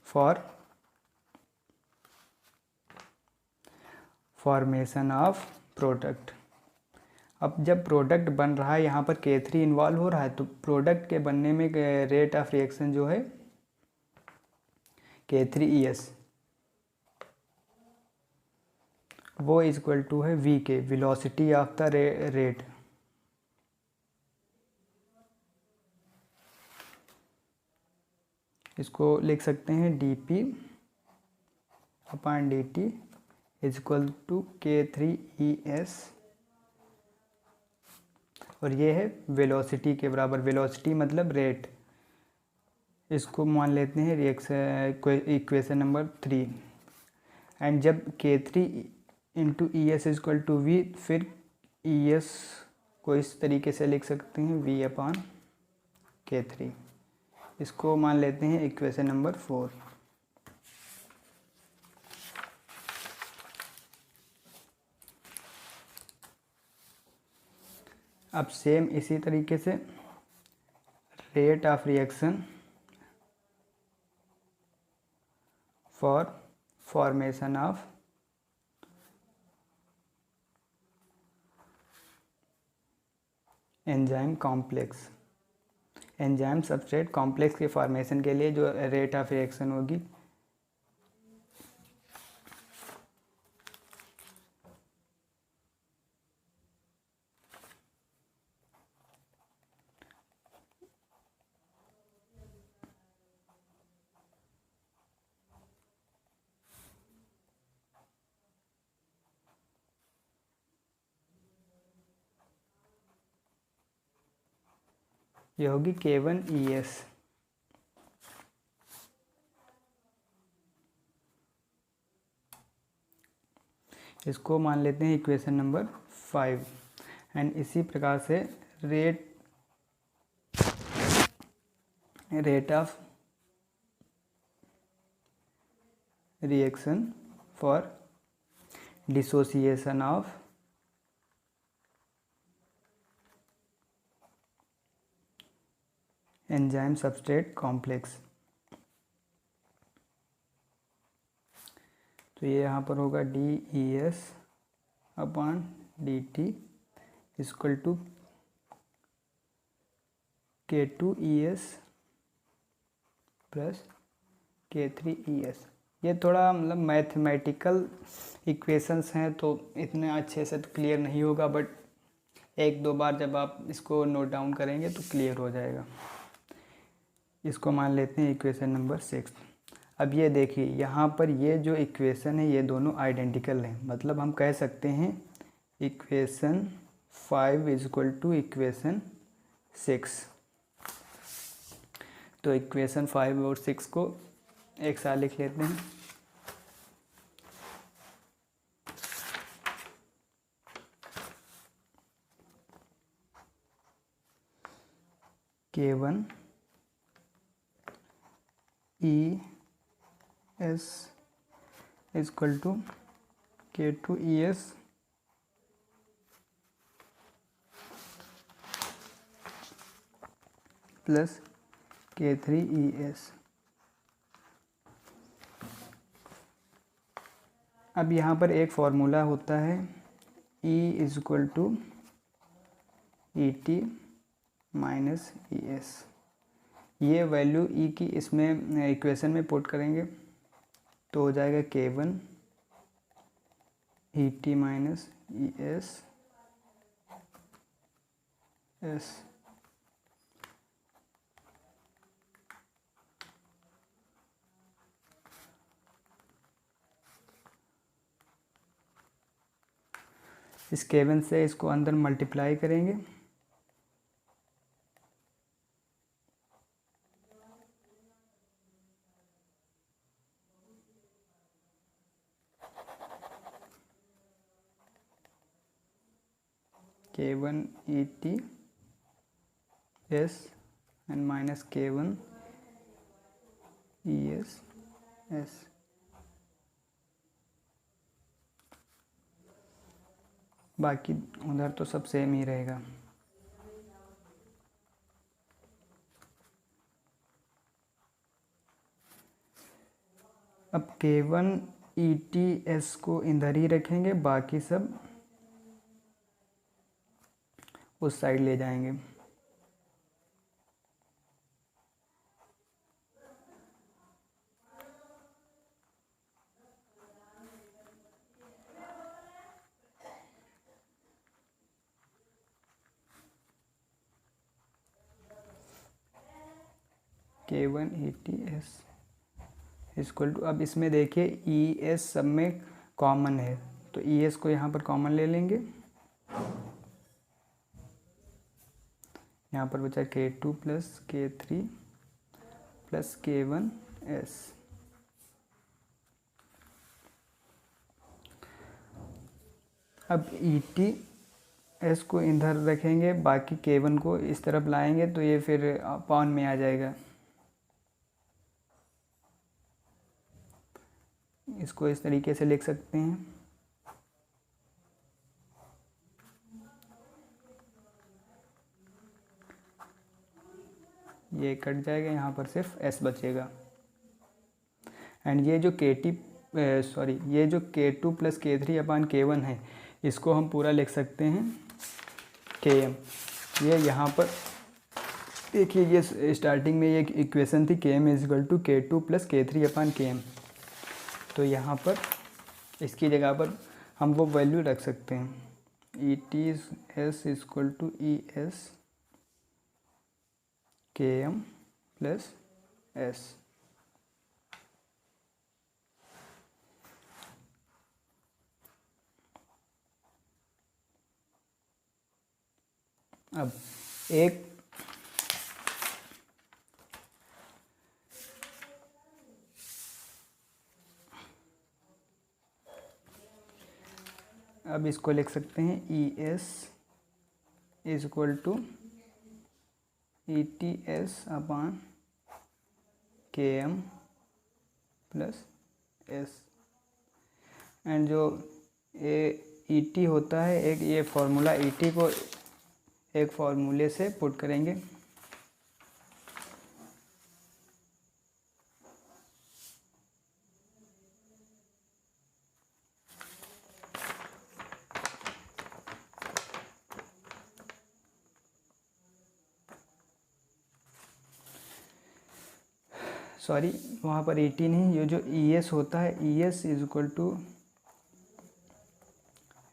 for formation of product. अब जब प्रोडक्ट बन रहा है यहाँ पर K3 इन्वॉल्व हो रहा है तो प्रोडक्ट के बनने में रेट ऑफ रिएक्शन जो है K3ES वो इज इक्वल टू है V के वेलोसिटी ऑफ द रेट। इसको लिख सकते हैं dP upon dt is equal to K3ES और ये है वेलोसिटी के बराबर। वेलोसिटी मतलब रेट। इसको मान लेते हैं रिएक्शन इक्वेशन नंबर 3 एंड जब K3 into ES is equal to V, फिर ES को इस तरीके से लिख सकते हैं V अपान K3। इसको मान लेते हैं इक्वेशन नंबर 4। अब सेम इसी तरीके से rate of reaction for formation of enzyme complex, enzyme substrate complex के फॉर्मेशन के लिए जो रेट ऑफ रिएक्शन होगी ये होगी K1ES। इसको मान लेते हैं इक्वेशन नंबर 5। एंड इसी प्रकार से rate of reaction for dissociation of enzyme substrate complex, तो ये यहाँ पर होगा DES/dt equal to K2ES plus K3ES। ये थोड़ा मतलब मैथमेटिकल इक्वेशंस हैं तो इतने अच्छे से तो क्लियर नहीं होगा, बट एक दो बार जब आप इसको नोट डाउन करेंगे तो क्लियर हो जाएगा। इसको मान लेते हैं इक्वेशन नंबर 6। अब ये देखिए यहाँ पर ये जो इक्वेशन है ये दोनों आइडेंटिकल हैं, मतलब हम कह सकते हैं इक्वेशन 5 इक्वल टू इक्वेशन 6। तो इक्वेशन 5 और 6 को एक साथ लिख लेते हैं। K1ES equal to K2ES plus K3ES। अब यहाँ पर एक फॉर्मूला होता है E equal to ET minus ES। ये वैल्यू E की इसमें इक्वेशन में पुट करेंगे तो हो जाएगा K1 ET minus ES S। इस K1 से इसको अंदर मल्टीप्लाई करेंगे K1 ET S and minus K1 ES S। बाकी उधर तो सब सेम ही रहेगा। अब K1 ETS को इधर ही रखेंगे, बाकी सब उस साइड ले जाएंगे। K1 ETS इक्वल टू, अब इसमें देखिए ES सब में कॉमन है तो ES को यहाँ पर कॉमन ले लेंगे। यहाँ पर बचा K2 plus K3 plus K1S। अब ETS को इधर रखेंगे, बाकी K1 को इस तरफ लाएंगे तो ये फिर अपॉन में आ जाएगा। इसको इस तरीके से लिख सकते हैं ये कट जाएगा, यहाँ पर सिर्फ S बचेगा। एंड ये जो ये जो K2 + K3/K1 है, इसको हम पूरा लिख सकते हैं Km। ये यहाँ पर देखिए, ये स्टार्टिंग में ये इक्वेशन थी Km = K2 + K3/Km। तो यहाँ पर इसकी जगह पर हम वो वैल्यू रख सकते हैं, ETS = ES Km + S। अब इसको लिख सकते हैं ES = ETS/Km + S। एंड जो ET होता है, एक ये फार्मूला ET को एक फार्मूले से पुट करेंगे। सॉरी, वहाँ पर ET नहीं, ये जो ES होता है, ES =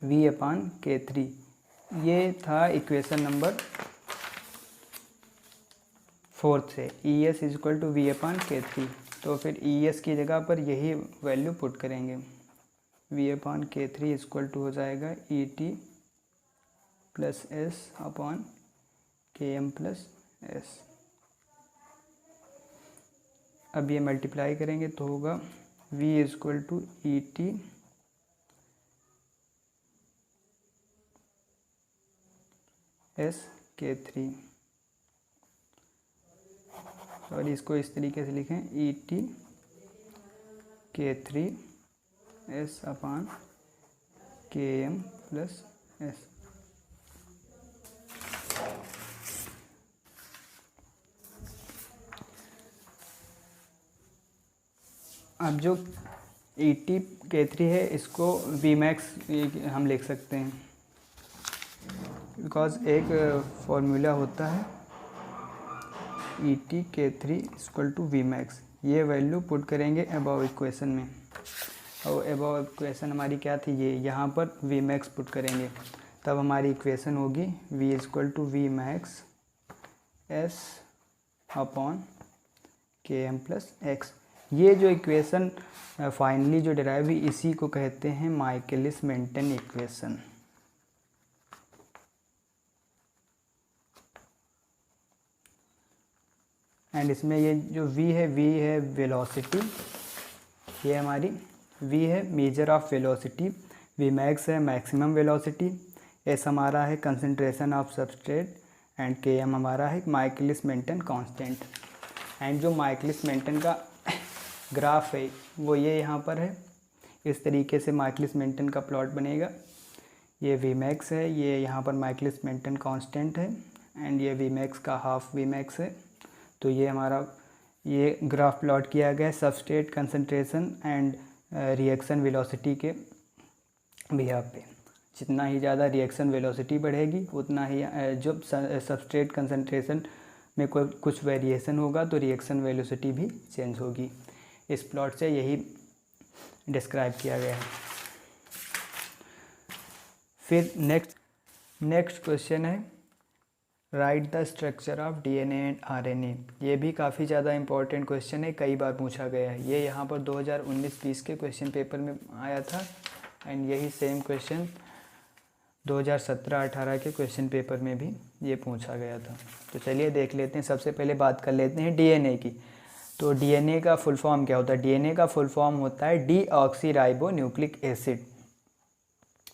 V/K3। ये था इक्वेशन नंबर 4 से, ES = V/K3। तो फिर ES की जगह पर यही वैल्यू पुट करेंगे, V/K3 = हो जाएगा ET + S/Km + S। अब ये मल्टीप्लाई करेंगे तो होगा V = ET S K3। और इसको इस तरीके से लिखें, ET K3 S/Km + S। अब जो ET K3 है, इसको Vmax हम लिख सकते हैं, बिकॉज एक फॉर्मूला होता है ET K3 = Vmax। ये वैल्यू पुट करेंगे अबव इक्वेशन में, और अबव इक्वेशन हमारी क्या थी, ये यहाँ पर Vmax पुट करेंगे, तब हमारी इक्वेशन होगी V = Vmax S/Km + X। ये जो इक्वेशन फाइनली जो डिराइव हुई, इसी को कहते हैं माइकलिस मेंटन इक्वेशन। एंड इसमें ये जो V है वेलोसिटी, ये हमारी V है मेजर ऑफ वेलोसिटी, Vmax है मैक्सिमम वेलोसिटी, S हमारा है concentration of substrate, and Km हमारा है माइकलिस मेंटन कांस्टेंट। एंड जो माइकलिस मेंटन का ग्राफ है वो ये यहाँ पर है, इस तरीके से माइकलिस मेंटन का प्लॉट बनेगा। ये Vmax है, ये यहाँ पर माइकलिस मेंटन कांस्टेंट है, एंड ये Vmax का हाफ Vmax है। तो ये हमारा ये ग्राफ प्लॉट किया गया है substrate concentration and reaction velocity के बिहाफ पे। जितना ही ज़्यादा रिएक्शन वेलोसिटी बढ़ेगी, उतना ही जब सबस्ट्रेट कंसंट्रेशन में कोई कुछ वेरिएशन होगा तो रिएक्शन वेलोसिटी भी चेंज होगी। इस प्लॉट से यही डिस्क्राइब किया गया है। फिर नेक्स्ट क्वेश्चन है, right the structure of DNA and RNA। ये भी काफ़ी ज़्यादा इंपॉर्टेंट क्वेश्चन है, कई बार पूछा गया है। ये यहाँ पर 2019-20 के क्वेश्चन पेपर में आया था, एंड यही सेम क्वेश्चन 2017-18 के क्वेश्चन पेपर में भी ये पूछा गया था। तो चलिए देख लेते हैं। सबसे पहले बात कर लेते हैं DNA की। तो DNA का फुल फॉर्म क्या होता है? DNA का फुल फॉर्म होता है डीऑक्सीराइबोन्यूक्लिक एसिड।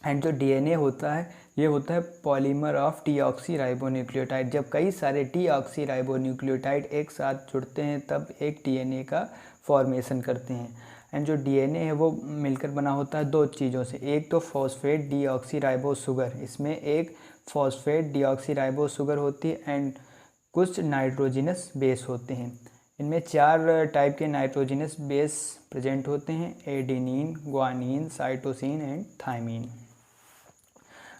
एंड जो DNA होता है ये होता है पॉलीमर ऑफ डीऑक्सीराइबोन्यूक्लियोटाइड। जब कई सारे डीऑक्सीराइबोन्यूक्लियोटाइड एक साथ जुड़ते हैं तब एक DNA का फॉर्मेशन करते हैं। एंड जो DNA है वो मिलकर बना होता है दो चीज़ों से, एक तो फॉस्फेट डीऑक्सीराइबो शुगर, इसमें एक फॉस्फेट डीऑक्सीराइबो शुगर होती है, एंड कुछ नाइट्रोजिनस बेस होते हैं। इनमें 4 टाइप के नाइट्रोजिनस बेस प्रेजेंट होते हैं, adenine, guanine, cytosine and thymine.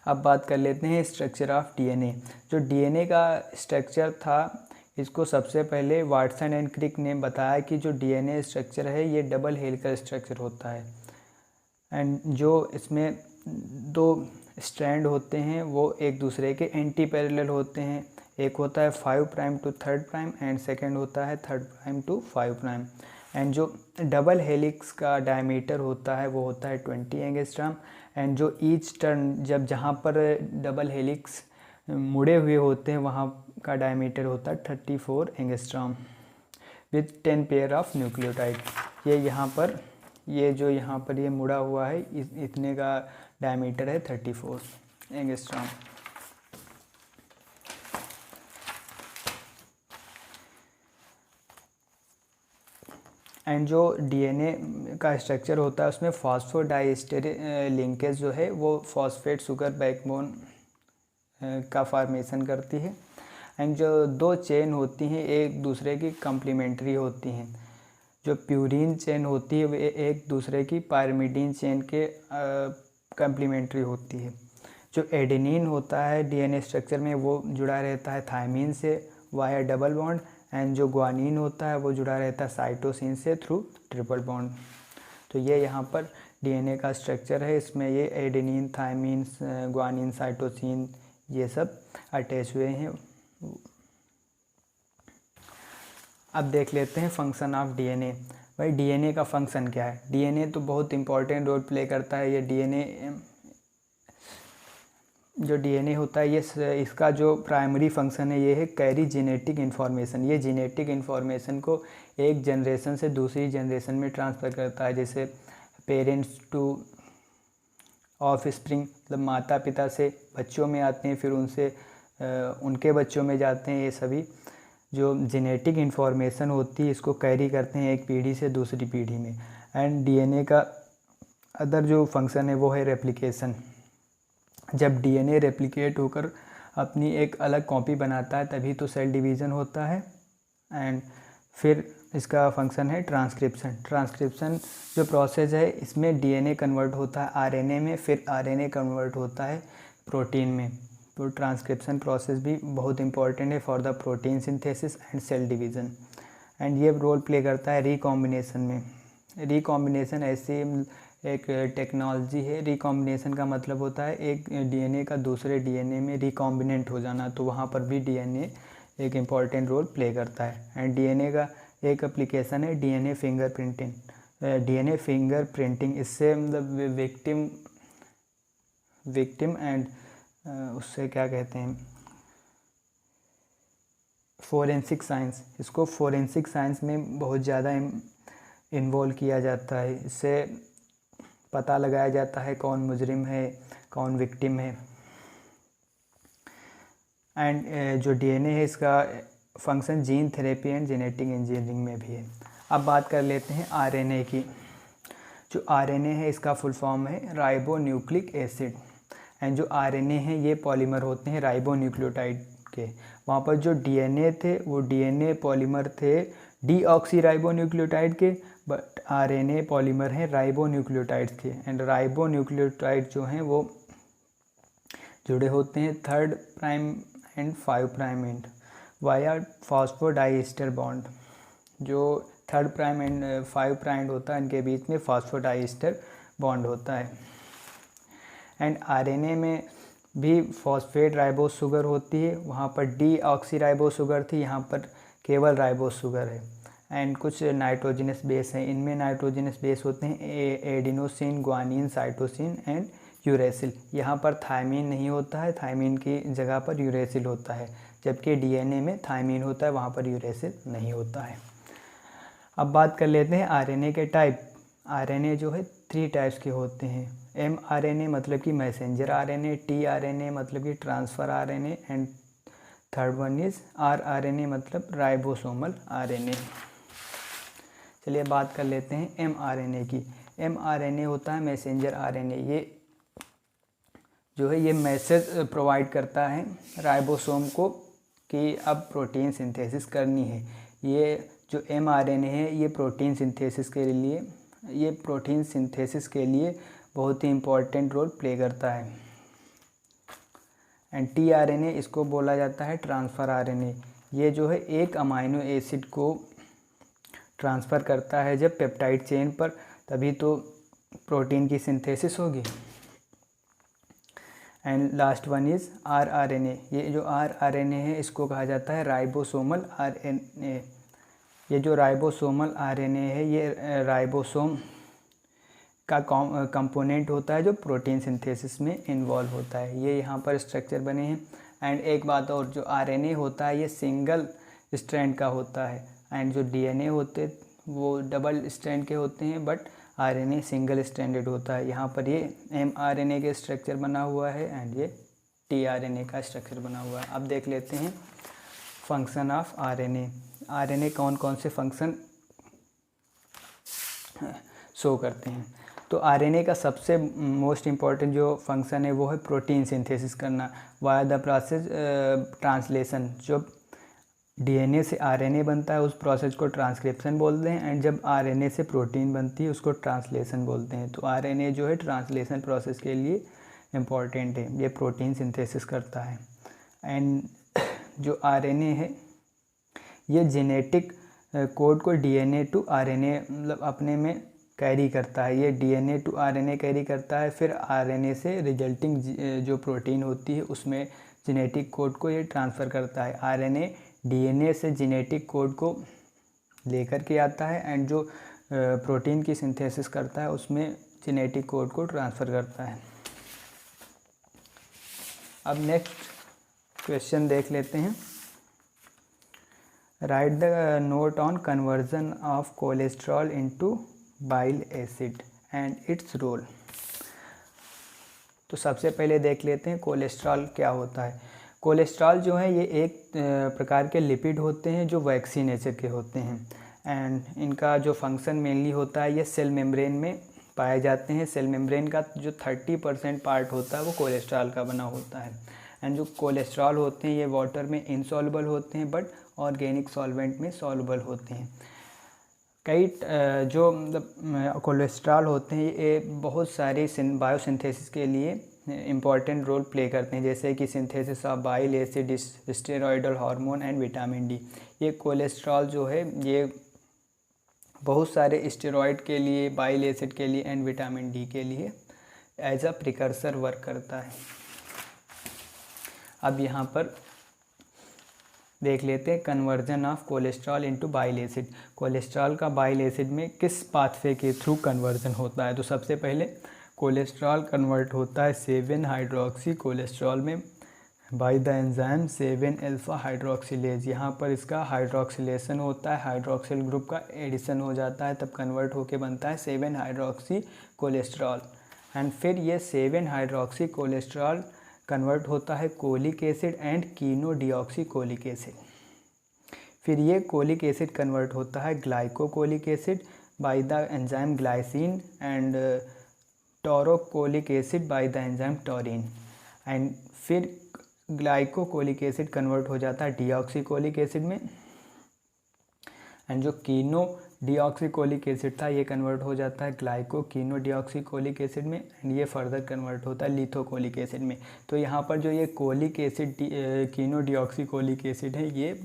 अब बात कर लेते हैं स्ट्रक्चर ऑफ डीएनए। जो डीएनए का स्ट्रक्चर था, इसको सबसे पहले वाटसन एंड क्रिक ने बताया कि जो डीएनए स्ट्रक्चर है ये डबल हेलिकल स्ट्रक्चर होता है। एंड जो इसमें 2 स्ट्रैंड होते हैं वो एक दूसरे के एंटी पैरेलल होते हैं। एक होता है 5 prime to 3 prime and second होता है 3 प्राइम टू 5 प्राइम। एंड जो डबल हेलिक्स का डायमीटर होता है वो होता है 20 एंगस्ट्रॉम। एंड जो ईच टर्न जब जहाँ पर डबल हेलिक्स मुड़े हुए होते हैं वहाँ का डायमीटर होता है 34 angstrom with 10 pair of nucleotide. ये यहाँ पर ये मुड़ा हुआ है, इतने का डायमीटर है 34 एंगस्ट्रॉम। एंड जो डीएनए का स्ट्रक्चर होता है उसमें फॉस्फोडाइएस्टर लिंकेज जो है वो फॉस्फेट शुगर बैकबोन का फॉर्मेशन करती है। एंड जो 2 चेन होती हैं एक दूसरे की कम्प्लीमेंट्री होती हैं। जो प्यूरिन चेन होती है वो एक दूसरे की पायरिमिडीन चेन के कम्प्लीमेंट्री होती है। जो एडेनिन होता है डीएनए स्ट्रक्चर में वो जुड़ा रहता है थायमीन से वाया डबल बॉन्ड। एंड जो ग्वानिन होता है वो जुड़ा रहता है साइटोसिन से थ्रू ट्रिपल बॉन्ड। तो ये यहाँ पर डीएनए का स्ट्रक्चर है। इसमें ये एडेनिन, थायमीन, ग्वानिन, साइटोसिन ये सब अटैच हुए हैं। अब देख लेते हैं फंक्शन ऑफ डीएनए। भाई डीएनए का फंक्शन क्या है? डीएनए तो बहुत इंपॉर्टेंट रोल प्ले करता है। ये डीएनए होता है ये इसका जो प्राइमरी फंक्शन है ये है कैरी जेनेटिक इन्फॉर्मेशन। ये जेनेटिक इन्फॉर्मेशन को एक जनरेशन से दूसरी जनरेशन में ट्रांसफ़र करता है, जैसे पेरेंट्स टू ऑफ स्प्रिंग, मतलब माता पिता से बच्चों में आते हैं, फिर उनसे उनके बच्चों में जाते हैं। ये सभी जो जेनेटिक इन्फॉर्मेशन होती है इसको कैरी करते हैं एक पीढ़ी से दूसरी पीढ़ी में। एंड डीएनए का अदर जो फंक्शन है वो है रेप्लिकेशन। जब डीएनए रेप्लिकेट होकर अपनी एक अलग कॉपी बनाता है तभी तो सेल डिवीज़न होता है। एंड फिर इसका फंक्शन है ट्रांसक्रिप्शन। ट्रांसक्रिप्शन जो प्रोसेस है इसमें डीएनए कन्वर्ट होता है आरएनए में, फिर आरएनए कन्वर्ट होता है प्रोटीन में। तो ट्रांसक्रिप्शन प्रोसेस भी बहुत इंपॉर्टेंट है for the protein synthesis and cell division. And ये रोल प्ले करता है रिकॉम्बिनेशन में। रिकॉम्बिनेशन ऐसी एक टेक्नोलॉजी है। रिकॉम्बिनेशन का मतलब होता है एक डीएनए का दूसरे डीएनए में रिकॉम्बिनेंट हो जाना, तो वहाँ पर भी डीएनए एक इम्पॉर्टेंट रोल प्ले करता है। एंड डीएनए का एक एप्लीकेशन है डीएनए फिंगरप्रिंटिंग। डीएनए फिंगरप्रिंटिंग इससे मतलब विक्टिम एंड उससे क्या कहते हैं फोरेंसिक साइंस, इसको फोरेंसिक साइंस में बहुत ज़्यादा इन्वॉल्व किया जाता है। इससे पता लगाया जाता है कौन मुजरिम है कौन विक्टिम है। एंड जो डीएनए है इसका function gene therapy and genetic engineering में भी है। अब बात कर लेते हैं आरएनए की। जो आरएनए है इसका फुल फॉर्म है राइबो न्यूक्लिक एसिड। एंड जो आरएनए है ये पॉलीमर होते हैं राइबो न्यूक्लियोटाइड के। वहाँ पर जो डीएनए थे वो डीएनए पॉलीमर थे डीऑक्सी राइबो न्यूक्लियोटाइड के, बट आरएनए पॉलीमर हैं राइबो न्यूक्लियोटाइड्स के। एंड राइबो न्यूक्लियोटाइड जो हैं वो जुड़े होते हैं 3 prime and 5 prime and via phosphodiester bond. जो 3 प्राइम एंड 5 प्राइम होता है इनके बीच में फॉस्फोडाइएस्टर बॉन्ड होता है। एंड आरएनए में भी फॉस्फेट राइबोस शुगर होती है, वहाँ पर डीऑक्सी राइबोस शुगर थी, यहाँ पर केवल राइबोस शुगर है। एंड कुछ नाइट्रोजनस बेस हैं, इनमें नाइट्रोजनस बेस होते हैं adenosine, guanine, cytosine and uracil. यहाँ पर थायमीन नहीं होता है, थायमीन की जगह पर यूरेसिल होता है, जबकि डीएनए में थायमीन होता है, वहाँ पर यूरेसिल नहीं होता है। अब बात कर लेते हैं आरएनए के टाइप। आरएनए जो है 3 टाइप्स के होते हैं। mRNA मतलब कि मैसेंजर आरएनए, tRNA मतलब कि transfer RNA and third one is rRNA मतलब राइबोसोमल आरएनए। चलिए बात कर लेते हैं mRNA की। mRNA होता है मैसेंजर आरएनए। ये जो है ये मैसेज प्रोवाइड करता है राइबोसोम को कि अब प्रोटीन सिंथेसिस करनी है। ये जो mRNA है ये प्रोटीन सिंथेसिस के लिए बहुत ही इम्पोर्टेंट रोल प्ले करता है। एंड tRNA इसको बोला जाता है ट्रांसफ़र RNA। ये जो है एक अमाइनो एसिड को ट्रांसफ़र करता है जब पेप्टाइड चेन पर, तभी तो प्रोटीन की सिंथेसिस होगी। And last one is rRNA। ये जो rRNA है इसको कहा जाता है राइबोसोमल RNA। ये जो राइबोसोमल RNA है ये राइबोसोम का कंपोनेंट होता है जो प्रोटीन सिंथेसिस में इन्वॉल्व होता है। ये यहाँ पर स्ट्रक्चर बने हैं। एंड एक बात और, जो RNA होता है ये सिंगल स्ट्रैंड का होता है एंड जो DNA होते वो डबल स्ट्रैंड के होते हैं, बट RNA सिंगल स्ट्रैंडेड होता है। यहाँ पर ये mRNA के स्ट्रक्चर बना हुआ है एंड ये tRNA का स्ट्रक्चर बना हुआ है। अब देख लेते हैं फंक्शन ऑफ RNA। RNA कौन कौन से फंक्शन शो करते हैं। तो RNA का सबसे मोस्ट इम्पॉर्टेंट जो फंक्शन है वो है प्रोटीन सिंथेसिस करना वाया द प्रोसेस ट्रांसलेशन। जब DNA से RNA बनता है उस प्रोसेस को ट्रांसक्रिप्शन बोलते हैं एंड जब RNA से प्रोटीन बनती है उसको ट्रांसलेशन बोलते हैं। तो RNA जो है ट्रांसलेशन प्रोसेस के लिए इम्पॉर्टेंट है, ये प्रोटीन सिंथेसिस करता है। एंड जो RNA है ये जेनेटिक कोड को DNA टू RNA मतलब अपने में कैरी करता है। ये DNA टू RNA कैरी करता है, फिर RNA से रिजल्टिंग जो प्रोटीन होती है उसमें जेनेटिक कोड को ये ट्रांसफ़र करता है। RNA DNA से जेनेटिक कोड को लेकर के आता है एंड जो प्रोटीन की सिंथेसिस करता है उसमें जेनेटिक कोड को ट्रांसफ़र करता है। अब नेक्स्ट क्वेश्चन देख लेते हैं। Write the note on conversion of cholesterol into bile acid and its role. तो सबसे पहले देख लेते हैं कोलेस्ट्रॉल क्या होता है। कोलेस्ट्रॉल जो है ये एक प्रकार के लिपिड होते हैं जो वैक्सी नेचर के होते हैं एंड इनका जो फंक्शन मेनली होता है ये सेल मेम्ब्रेन में पाए जाते हैं। सेल मेम्ब्रेन का जो 30% पार्ट होता है वो कोलेस्ट्रॉल का बना होता है। एंड जो कोलेस्ट्रॉल होते हैं ये वाटर में इनसॉल्युबल होते हैं बट ऑर्गेनिक सॉल्वेंट में सॉल्युबल होते हैं। कई जो मतलब कोलेस्ट्रॉल होते हैं ये बहुत सारे बायोसिंथेसिस के लिए इम्पॉर्टेंट रोल प्ले करते हैं, जैसे कि synthesis of bile acid, steroidal hormone and vitamin D. ये कोलेस्ट्रॉल जो है ये बहुत सारे स्टेरॉयड के लिए, बाइल एसिड के लिए एंड विटामिन डी के लिए एज अ प्रिकर्सर वर्क करता है। अब यहाँ पर देख लेते हैं conversion of cholesterol into bile acid. Cholesterol का बाइल एसिड में किस पाथवे के थ्रू कन्वर्जन होता है। तो सबसे पहले कोलेस्ट्रॉल कन्वर्ट होता है 7 हाइड्रोक्सी कोलेस्ट्रॉल में by the enzyme 7 alpha hydroxylase. यहाँ पर इसका हाइड्रोक्सिलेशन होता है, हाइड्रोक्सिल ग्रुप का एडिशन हो जाता है, तब कन्वर्ट होके बनता है 7 हाइड्रोक्सी कोलेस्ट्रॉल। एंड फिर ये 7 हाइड्रोक्सी कोलेस्ट्रॉल कन्वर्ट होता है cholic acid and chenodeoxy cholic acid. फिर ये कोलिक एसिड कन्वर्ट होता है glycocholic acid by the enzyme glycine and taurocholic acid by the enzyme taurine. And फिर ग्लाइकोकोलिक एसिड कन्वर्ट हो जाता है डीऑक्सीकोलिक एसिड में एंड जो कीनो डीऑक्सीकोलिक एसिड था ये कन्वर्ट हो जाता है ग्लाइको कीनो डीऑक्सीकोलिक एसिड में एंड ये फर्दर कन्वर्ट होता है लिथोकोलिक एसिड में। तो यहाँ पर जो ये कोलिक एसिड कीनो डीऑक्सीकोलिक एसिड है ये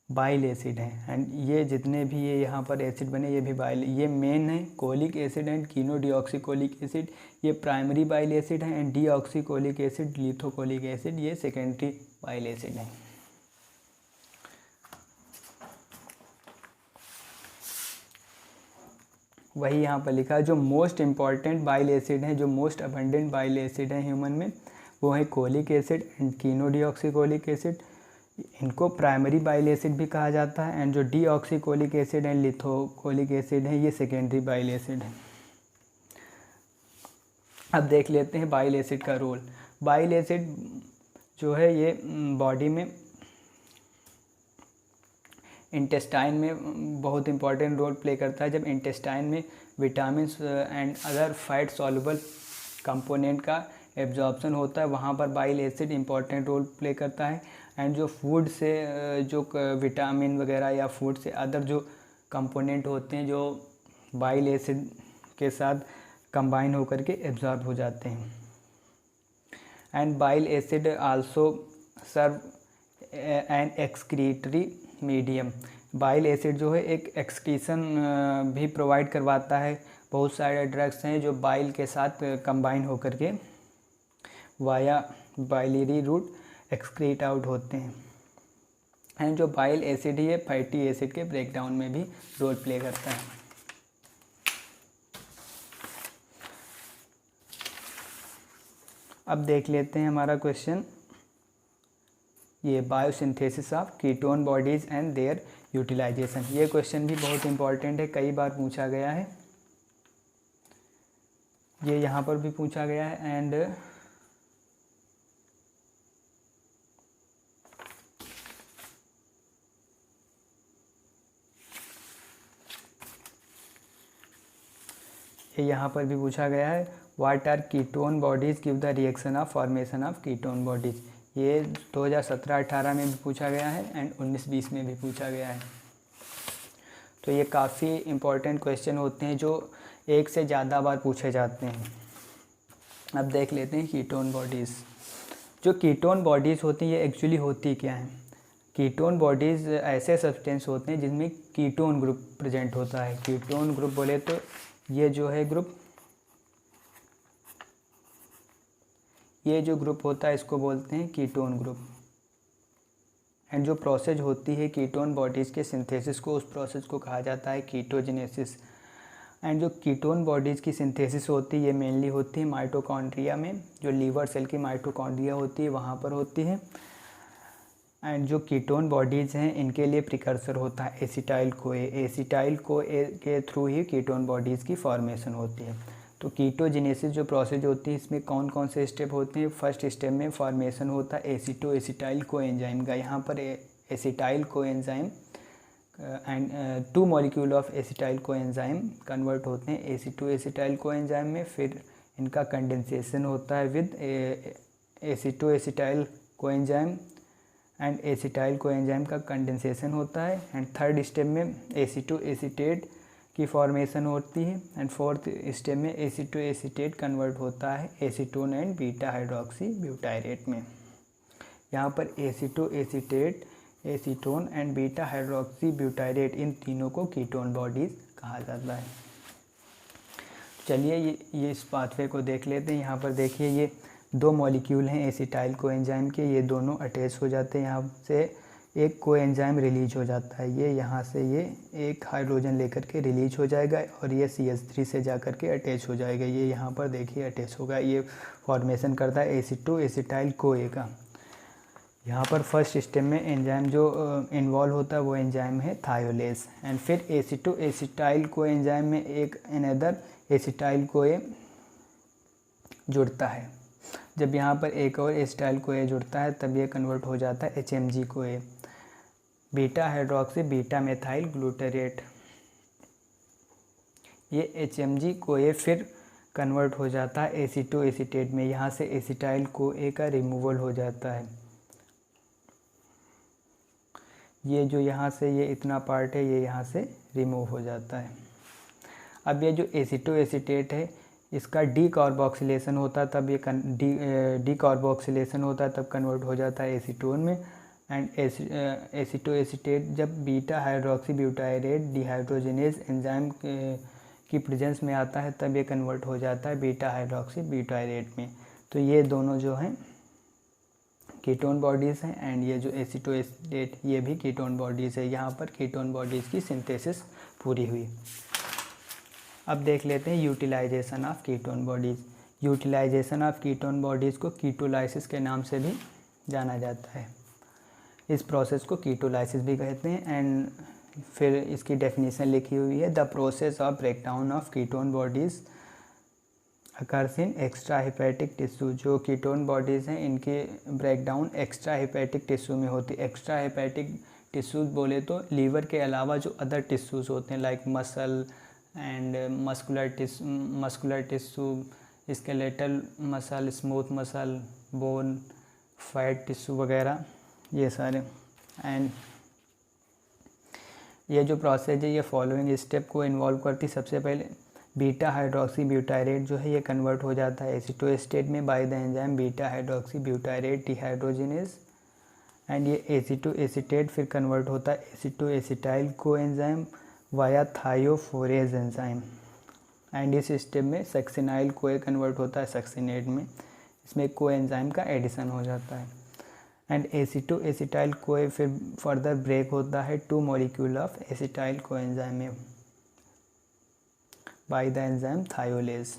बाइल एसिड है एंड ये जितने भी ये यहाँ पर एसिड बने ये भी बाइल, ये मेन है cholic acid and Keanu deoxycholic acid ये प्राइमरी बाइल एसिड है and deoxycholic acid lithocholic acid ये सेकेंडरी बाइल एसिड है। वही यहाँ पर लिखा है जो मोस्ट इम्पॉर्टेंट बाइल एसिड हैं, जो मोस्ट अबंडेंट बाइल एसिड हैं ह्यूमन में वो है cholic acid and Keanu deoxycholic acid. इनको प्राइमरी बाइल एसिड भी कहा जाता है एंड जो deoxycholic acid and lithocholic acid है ये सेकेंडरी बाइल एसिड है। अब देख लेते हैं बाइल एसिड का रोल। बाइल एसिड जो है ये बॉडी में इंटेस्टाइन में बहुत इंपॉर्टेंट रोल प्ले करता है। जब इंटेस्टाइन में vitamin and other fat soluble component का एब्जॉर्प्शन होता है वहाँ पर bile acid important role play करता है एंड जो फूड से जो विटामिन वगैरह या फूड से अदर जो कंपोनेंट होते हैं जो बाइल एसिड के साथ कंबाइन होकर के एब्जॉर्ब हो जाते हैं। And bile acid also serve an excretory medium. Bile acid जो है एक एक्सक्रीशन भी प्रोवाइड करवाता है। बहुत सारे ड्रग्स हैं जो बाइल के साथ कंबाइन होकर के via biliary route excrete out होते हैं। एंड जो बाइल एसिड है फैटी एसिड के ब्रेकडाउन में भी रोल प्ले करता है। अब देख लेते हैं हमारा क्वेश्चन, ये biosynthesis of ketone bodies and their utilization. ये क्वेश्चन भी बहुत इंपॉर्टेंट है, कई बार पूछा गया है, ये यहाँ पर भी पूछा गया है। एंड ये यहाँ पर भी पूछा गया है, what are ketone bodies give the reaction of formation of ketone bodies. ये 2017-18 में भी पूछा गया है एंड 19-20 में भी पूछा गया है। तो ये काफ़ी इम्पोर्टेंट क्वेश्चन होते हैं जो एक से ज़्यादा बार पूछे जाते हैं। अब देख लेते हैं कीटोन बॉडीज़। जो कीटोन बॉडीज़ होती हैं ये एक्चुअली होती क्या हैं। कीटोन बॉडीज़ ऐसे सब्सटेंस होते हैं जिनमें कीटोन ग्रुप प्रेजेंट होता है। कीटोन ग्रुप बोले तो ये जो है ग्रुप, ये जो ग्रुप होता है इसको बोलते हैं कीटोन ग्रुप। एंड जो प्रोसेस होती है कीटोन बॉडीज़ के सिंथेसिस को, उस प्रोसेस को कहा जाता है कीटोजेनेसिस। एंड जो कीटोन बॉडीज़ की सिंथेसिस होती है ये मेनली होती है माइटोकॉन्ड्रिया में, जो लीवर सेल की माइटोकॉन्ड्रिया होती है वहाँ पर होती है। एंड जो कीटोन बॉडीज़ हैं इनके लिए प्रिकर्सर होता है एसिटाइल कोए। एसिटाइल कोए के थ्रू ही कीटोन बॉडीज़ की फॉर्मेशन होती है। तो कीटोजेनेसिस जो प्रोसेस होती है इसमें कौन कौन से स्टेप होते हैं। फर्स्ट स्टेप में फॉर्मेशन होता है एसिटो एसिटाइल कोएंजाइम का। यहाँ पर acetyl coenzyme and 2 molecule of acetyl coenzyme convert होते हैं एसिटो एसिटाइल कोएंजाइम में। फिर इनका कंडेंसेशन होता है with एसिटो acetyl coenzyme and acetyl coenzyme का कंडेंसेशन होता है। एंड थर्ड स्टेप में एसिटो एसिटेट की फॉर्मेशन होती है। एंड फोर्थ स्टेप में एसिटो एसिटेट कन्वर्ट होता है acetone and beta hydroxy butyrate में। यहाँ पर aceto acetate, acetone and beta hydroxy butyrate, इन तीनों को कीटोन बॉडीज़ कहा जाता है। चलिए ये इस पाथवे को देख लेते हैं। यहाँ पर देखिए ये 2 मॉलिक्यूल हैं एसिटाइल कोएंजाइम के, ये दोनों अटैच हो जाते हैं। यहाँ से एक कोएंजाइम रिलीज हो जाता है, ये यहाँ से ये एक हाइड्रोजन लेकर के रिलीज हो जाएगा और ये CH3 से जा कर के अटैच हो जाएगा। ये यहाँ पर देखिए अटैच होगा, ये फॉर्मेशन करता है एसिटो एसिटाइल कोए का। यहाँ पर फर्स्ट स्टेप में एंजाइम जो इन्वॉल्व होता है वो एंजाइम है थायोलेज। एंड फिर एसिटो एसिटाइल कोएंजाइम में एक अनदर एसिटाइल कोए जुड़ता है। जब यहाँ पर एक और एसिटाइल कोए जुड़ता है तब ये कन्वर्ट हो जाता है HMG कोए, beta hydroxy beta methyl glutarate. ये HMG कोए फिर कन्वर्ट हो जाता है एसिटो एसिटेट में। यहाँ से एसिटाइल कोए का रिमूवल हो जाता है। ये जो यहाँ से ये इतना पार्ट है ये यहाँ से रिमूव हो जाता है। अब ये जो एसिटो एसिटेट है इसका डीकार्बोक्सिलेशन होता है, तब ये डीकार्बोक्सिलेशन होता है तब कन्वर्ट हो जाता है एसीटोन में। एंड एसिटो एसिटेट जब beta hydroxy butyrate dehydrogenase enzyme की प्रेजेंस में आता है तब ये कन्वर्ट हो जाता है बीटा हाइड्रोक्सी ब्यूटायरेट में। तो ये दोनों जो हैं कीटोन बॉडीज़ हैं। एंड ये जो एसिटो एसिटेट ये भी कीटोन बॉडीज़ है। यहाँ पर कीटोन बॉडीज़ की सिंथेसिस पूरी हुई। अब देख लेते हैं utilization of ketone bodies. Utilization of ketone bodies को कीटोलाइसिस के नाम से भी जाना जाता है। इस प्रोसेस को कीटोलाइसिस भी कहते हैं। एंड फिर इसकी डेफिनेशन लिखी हुई है, the process of breakdown of ketone bodies occurs in extra hepatic tissue. जो कीटोन बॉडीज़ हैं इनकी ब्रेकडाउन एक्स्ट्रा हेपेटिक टिश्यू में होती है। एक्स्ट्रा हेपेटिक टिश्यूज़ बोले तो लीवर के अलावा जो अदर टिश्यूज़ होते हैं like muscle and muscular tissue, skeletal muscle, smooth muscle, bone, fat tissue वगैरह, ये सारे। एंड ये जो प्रोसेस है ये फॉलोइंग स्टेप को इन्वॉल्व करती। सबसे पहले बीटा हाइड्रोक्सी ब्यूटायरेट जो है ये कन्वर्ट हो जाता है एसीटोएस्टेट में by the enzyme beta hydroxy butyrate dehydrogenase. And ये एसीटोएसीटेट फिर कन्वर्ट होता है एसीटोएसिटाइल कोएंजाइम वाया थायोफोरेज एंजाइम। एंड इस स्टेप में सक्सिनाइल कोए कन्वर्ट होता है सक्सिनेट में, इसमें कोएंजाइम का एडिशन हो जाता है। एंड एसीटोएसिटाइल कोए फिर फर्दर ब्रेक होता है 2 मॉलिक्यूल ऑफ एसिटाइल कोएंजाइम में बाय द एंजाइम थायोलेज।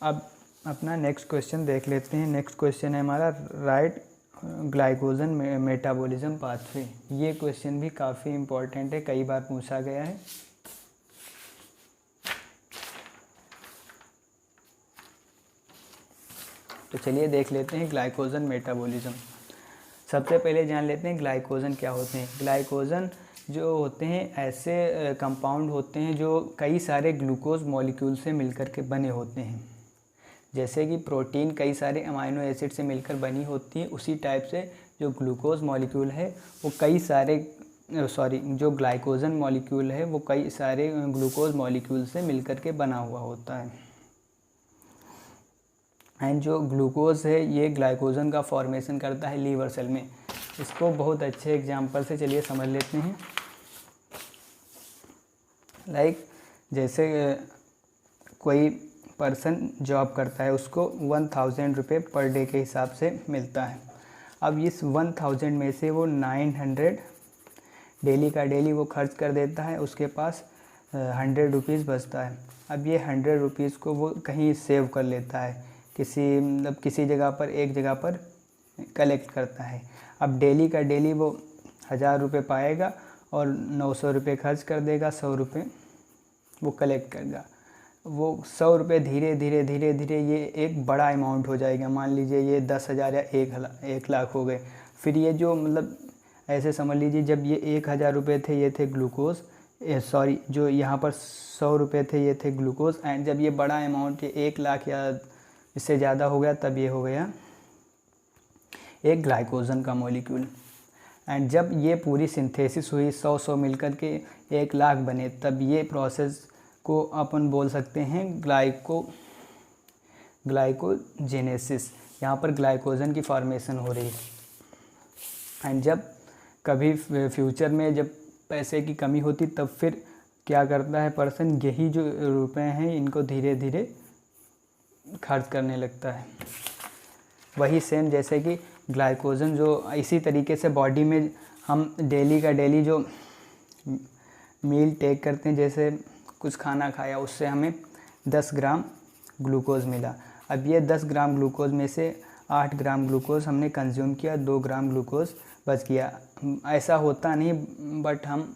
अब अपना नेक्स्ट क्वेश्चन देख लेते हैं। नेक्स्ट क्वेश्चन है हमारा राइट ग्लाइकोजन मेटाबॉलिज्म पाथवे। ये क्वेश्चन भी काफ़ी इम्पोर्टेंट है, कई बार पूछा गया है। तो चलिए देख लेते हैं ग्लाइकोजन मेटाबॉलिज्म। सबसे पहले जान लेते हैं ग्लाइकोजन क्या होते हैं। ग्लाइकोजन जो होते हैं ऐसे कंपाउंड होते हैं जो कई सारे ग्लूकोज मॉलिक्यूल से मिलकर के बने होते हैं। जैसे कि प्रोटीन कई सारे अमाइनो एसिड से मिलकर बनी होती है, उसी टाइप से जो ग्लूकोज मॉलिक्यूल है वो कई सारे जो ग्लाइकोजन मॉलिक्यूल है वो कई सारे ग्लूकोज मॉलिक्यूल से मिलकर के बना हुआ होता है। एंड जो ग्लूकोज है ये ग्लाइकोजन का फॉर्मेशन करता है लीवर सेल में। इसको बहुत अच्छे एग्जांपल से चलिए समझ लेते हैं। लाइक जैसे कोई पर्सन जॉब करता है, उसको 1000 रुपये पर डे के हिसाब से मिलता है। अब इस 1000 में से वो 900 डेली का डेली वो खर्च कर देता है, उसके पास 100 रुपीज़ बचता है। अब ये 100 रुपीज़ को वो कहीं सेव कर लेता है, किसी जगह पर, एक जगह पर कलेक्ट करता है। अब डेली का डेली वो 1000 रुपये पाएगा और 900 रुपये खर्च कर देगा, 100 रुपये वो कलेक्ट करेगा। वो 100 रुपये धीरे धीरे ये एक बड़ा अमाउंट हो जाएगा। मान लीजिए ये 10,000 या 1 लाख हो गए। फिर ये जो ऐसे समझ लीजिए जब ये 1000 रुपये थे ये थे ग्लूकोज, जो यहाँ पर 100 रुपये थे ये थे ग्लूकोज। एंड जब ये बड़ा अमाउंट ये 1 लाख या इससे ज़्यादा हो गया तब ये हो गया एक ग्लाइकोजन का मॉलिक्यूल। एंड जब ये पूरी सिंथेसिस हुई 100 मिलकर के 1 लाख बने, तब ये प्रोसेस को अपन बोल सकते हैं ग्लाइकोजेनेसिस। यहाँ पर ग्लाइकोजन की फॉर्मेशन हो रही है। एंड जब कभी फ्यूचर में जब पैसे की कमी होती तब फिर क्या करता है पर्सन, यही जो रुपए हैं इनको धीरे धीरे खर्च करने लगता है। वही सेम जैसे कि ग्लाइकोजन जो इसी तरीके से बॉडी में हम डेली का डेली जो मील टेक करते हैं, जैसे कुछ खाना खाया उससे हमें 10 ग्राम ग्लूकोज मिला। अब ये 10 ग्राम ग्लूकोज में से 8 ग्राम ग्लूकोज हमने कंज्यूम किया, 2 ग्राम ग्लूकोज बच गया। ऐसा होता नहीं, बट हम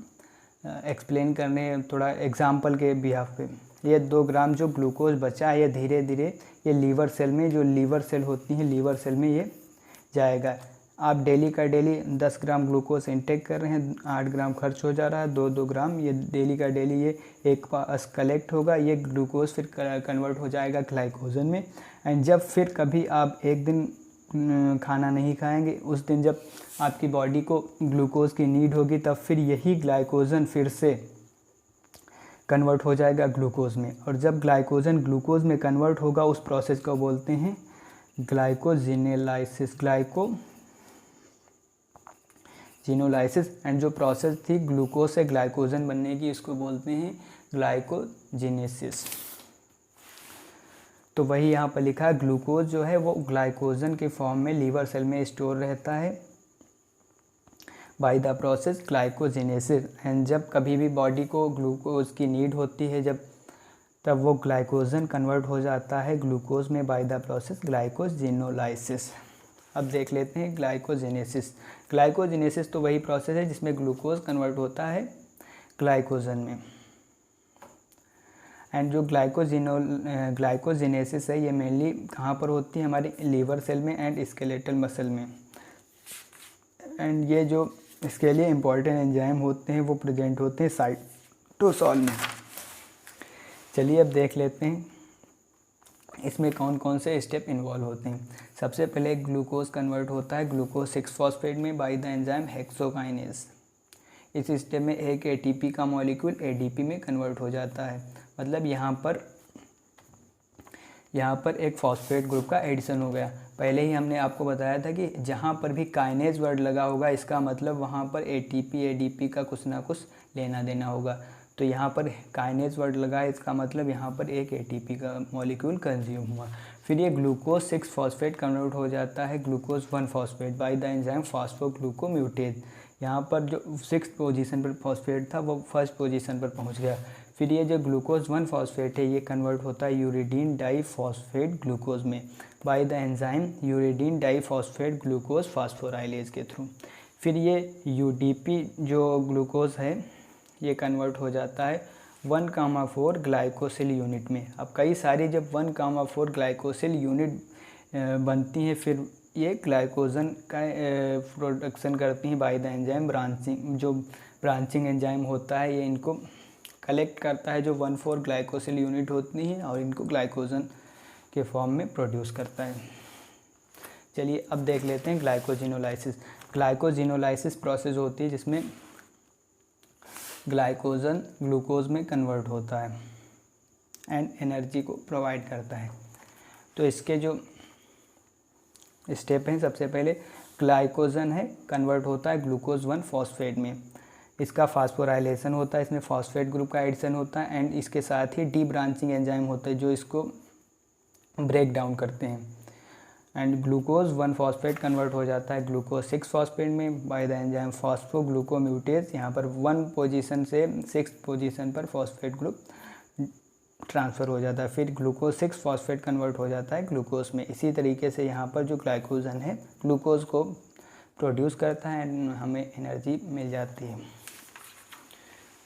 एक्सप्लेन करने थोड़ा एग्जांपल के बिहाफ पे, ये 2 ग्राम जो ग्लूकोज बचा है ये धीरे धीरे ये लीवर सेल में, जो लीवर सेल होती हैं लीवर सेल में ये जाएगा। आप डेली का डेली 10 ग्राम ग्लूकोज इंटेक कर रहे हैं, 8 ग्राम खर्च हो जा रहा है, 2 ग्राम ये डेली का डेली ये एक पास कलेक्ट होगा, ये ग्लूकोज फिर कन्वर्ट हो जाएगा ग्लाइकोजन में। एंड जब फिर कभी आप एक दिन खाना नहीं खाएंगे, उस दिन जब आपकी बॉडी को ग्लूकोज की नीड होगी, तब फिर यही ग्लाइकोजन फिर से कन्वर्ट हो जाएगा ग्लूकोज में। और जब ग्लाइकोजन ग्लूकोज में कन्वर्ट होगा उस प्रोसेस को बोलते हैं ग्लाइकोजिनोलाइसिस। एंड जो प्रोसेस थी ग्लूकोज से ग्लाइकोजन बनने की, इसको बोलते हैं ग्लाइकोजेनेसिस। तो वही यहाँ पर लिखा है, ग्लूकोज जो है वो ग्लाइकोजन के फॉर्म में लीवर सेल में स्टोर रहता है by the process glycogenesis. And जब कभी भी बॉडी को ग्लूकोज की नीड होती है तब वो ग्लाइकोजन कन्वर्ट हो जाता है ग्लूकोज में बाय द प्रोसेस ग्लाइकोजिनोलाइसिस। अब देख लेते हैं ग्लाइकोजेनेसिस तो वही प्रोसेस है जिसमें ग्लूकोज कन्वर्ट होता है ग्लाइकोजन में। एंड जो ग्लाइकोजेनेसिस है ये मेनली कहाँ पर होती है, हमारे लीवर सेल में एंड स्केलेटल मसल में। एंड ये जो इसके लिए इम्पॉर्टेंट एंजाइम होते हैं वो प्रेजेंट होते हैं साइटोसोल में। चलिए अब देख लेते हैं इसमें कौन कौन से स्टेप इन्वॉल्व होते हैं। सबसे पहले ग्लूकोज कन्वर्ट होता है ग्लूकोज 6-फॉस्फेट में बाय द एंजाइम हेक्सोकाइनेज। इस स्टेप में एक एटीपी का मॉलिक्यूल एडीपी में कन्वर्ट हो जाता है। मतलब यहाँ पर एक फॉस्फेट ग्रुप का एडिशन हो गया। पहले ही हमने आपको बताया था कि जहाँ पर भी काइनेज वर्ड लगा होगा इसका मतलब वहाँ पर एटीपी एडीपी का कुछ ना कुछ लेना देना होगा। तो यहाँ पर काइनेज वर्ड लगा है, इसका मतलब यहाँ पर एक एटीपी का मॉलिक्यूल कंज्यूम हुआ। फिर ये ग्लूकोज 6-फॉस्फेट कन्वर्ट हो जाता है ग्लूकोज 1-फॉस्फेट बाय द एंजाइम फॉस्फोग्लूकोम्यूटेज। यहाँ पर जो 6th पोजीशन पर फॉस्फेट था वो 1st पोजीशन पर पहुँच गया। फिर ये जो ग्लूकोज 1-फॉस्फेट है ये कन्वर्ट होता है यूरिडीन डाईफॉस्फेट ग्लूकोज में by the enzyme uridine diphosphate glucose phosphorylase के थ्रू। फिर ये यूडीपी जो ग्लूकोज है ये कन्वर्ट हो जाता है 1,4 ग्लाइकोसिल यूनिट में। अब कई सारी जब 1,4 ग्लाइकोसिल यूनिट बनती हैं फिर ये ग्लाइकोजन का प्रोडक्शन करती हैं बाय द एंजाइम ब्रांचिंग। जो ब्रांचिंग एंजाइम होता है ये इनको कलेक्ट करता है जो 1,4 ग्लाइकोसिल यूनिट होती हैं और इनको ग्लाइकोजन के फॉर्म में प्रोड्यूस करता है। चलिए अब देख लेते हैं ग्लाइकोजिनोलाइसिस। ग्लाइकोजिनोलाइसिस प्रोसेस होती है जिसमें ग्लाइकोजन ग्लूकोज में कन्वर्ट होता है एंड एनर्जी को प्रोवाइड करता है। तो इसके जो स्टेप हैं, सबसे पहले ग्लाइकोजन है कन्वर्ट होता है ग्लूकोज 1-फॉस्फेट में। इसका फास्फोराइलेशन होता है, इसमें फॉस्फेट ग्रुप का एडिशन होता है एंड इसके साथ ही डी ब्रांचिंग एंजाइम होता है जो इसको ब्रेक डाउन करते हैं। एंड ग्लूकोज 1-फॉस्फेट कन्वर्ट हो जाता है ग्लूकोज 6-फॉस्फेट में बाय द एंजाइम फॉस्फोग्लूकोम्यूटेज। यहाँ पर 1 पोजीशन से 6th पोजीशन पर फॉस्फेट ग्रुप ट्रांसफ़र हो जाता है। फिर ग्लूकोज 6-फॉस्फेट कन्वर्ट हो जाता है ग्लूकोज में। इसी तरीके से यहाँ पर जो ग्लाइकोजन है ग्लूकोज को प्रोड्यूस करता है एंड हमें एनर्जी मिल जाती है।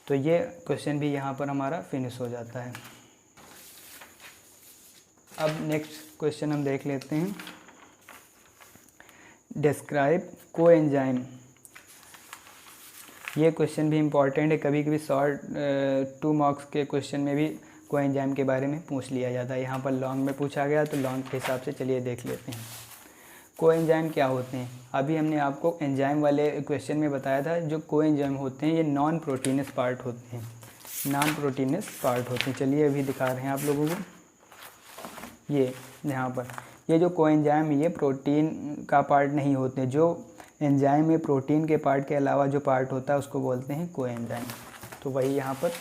तो ये क्वेश्चन भी यहाँ पर हमारा फिनिश हो जाता है। अब नेक्स्ट क्वेश्चन हम देख लेते हैं। Describe coenzyme. ये क्वेश्चन भी इम्पॉर्टेंट है, कभी कभी शॉर्ट 2 मार्क्स के क्वेश्चन में भी कोएंजाइम के बारे में पूछ लिया जाता है। यहाँ पर लॉन्ग में पूछा गया तो लॉन्ग के हिसाब से चलिए देख लेते हैं। कोएंजाइम क्या होते हैं? अभी हमने आपको एंजाइम वाले क्वेश्चन में बताया था जो कोएंजाइम होते हैं ये नॉन प्रोटीनस पार्ट होते हैं, नॉन प्रोटीनस पार्ट होते हैं। चलिए अभी दिखा रहे हैं आप लोगों को। ये यहाँ पर ये जो कोएंजाइम ये प्रोटीन का पार्ट नहीं होते। जो एंजाइम में प्रोटीन के पार्ट के अलावा जो पार्ट होता है उसको बोलते हैं कोएंजाइम। तो वही यहाँ पर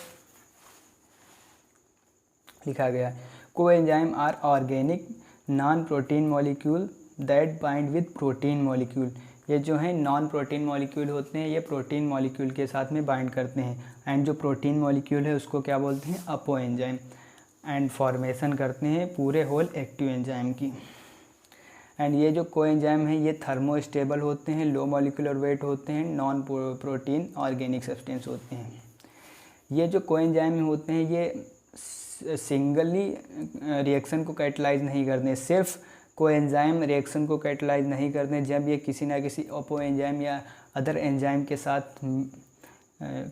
लिखा गया है। Coenzyme are organic non protein molecule that bind with protein molecule. ये जो है नॉन प्रोटीन मॉलिक्यूल होते हैं ये प्रोटीन मॉलिक्यूल के साथ में बाइंड करते हैं एंड जो प्रोटीन मॉलिक्यूल है उसको क्या बोलते हैं? अपो एंजाइम। एंड फॉर्मेशन करते हैं पूरे होल एक्टिव एंजाइम की। एंड ये जो कोएंजाइम है ये थर्मोस्टेबल होते हैं, लो मॉलिक्यूलर वेट होते हैं, नॉन प्रोटीन ऑर्गेनिक सब्सटेंस होते हैं। ये जो कोएंजाइम होते हैं ये सिंगली रिएक्शन को कैटलाइज नहीं करते हैं। सिर्फ कोएंजाइम रिएक्शन को कैटलाइज नहीं करते हैं जब ये किसी ना किसी अपो एंजाइम या अदर एंजाइम के साथ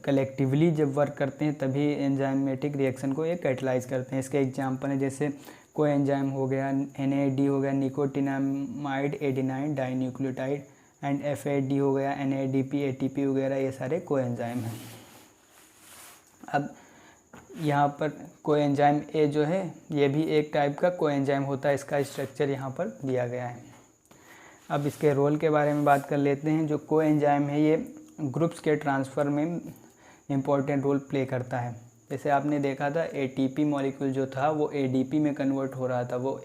कलेक्टिवली जब वर्क करते हैं तभी एंजाइमेटिक रिएक्शन को ये कैटलाइज करते हैं। इसके एग्जांपल है जैसे कोएंजाइम हो गया, NAD हो गया, nicotinamide adenine dinucleotide, and FAD हो गया, NADP ATP वगैरह, ये सारे कोएंजाइम हैं। अब यहाँ पर कोएंजाइम A जो है ये भी एक टाइप का कोएंजाइम होता है, इसका स्ट्रक्चर यहाँ पर दिया गया है। अब इसके रोल के बारे में बात कर लेते हैं। जो कोएंजाइम है ये ग्रुप्स के ट्रांसफ़र में इम्पॉर्टेंट रोल प्ले करता है। जैसे आपने देखा था ATP मॉलिक्यूल जो था वो ADP में कन्वर्ट हो रहा था, वो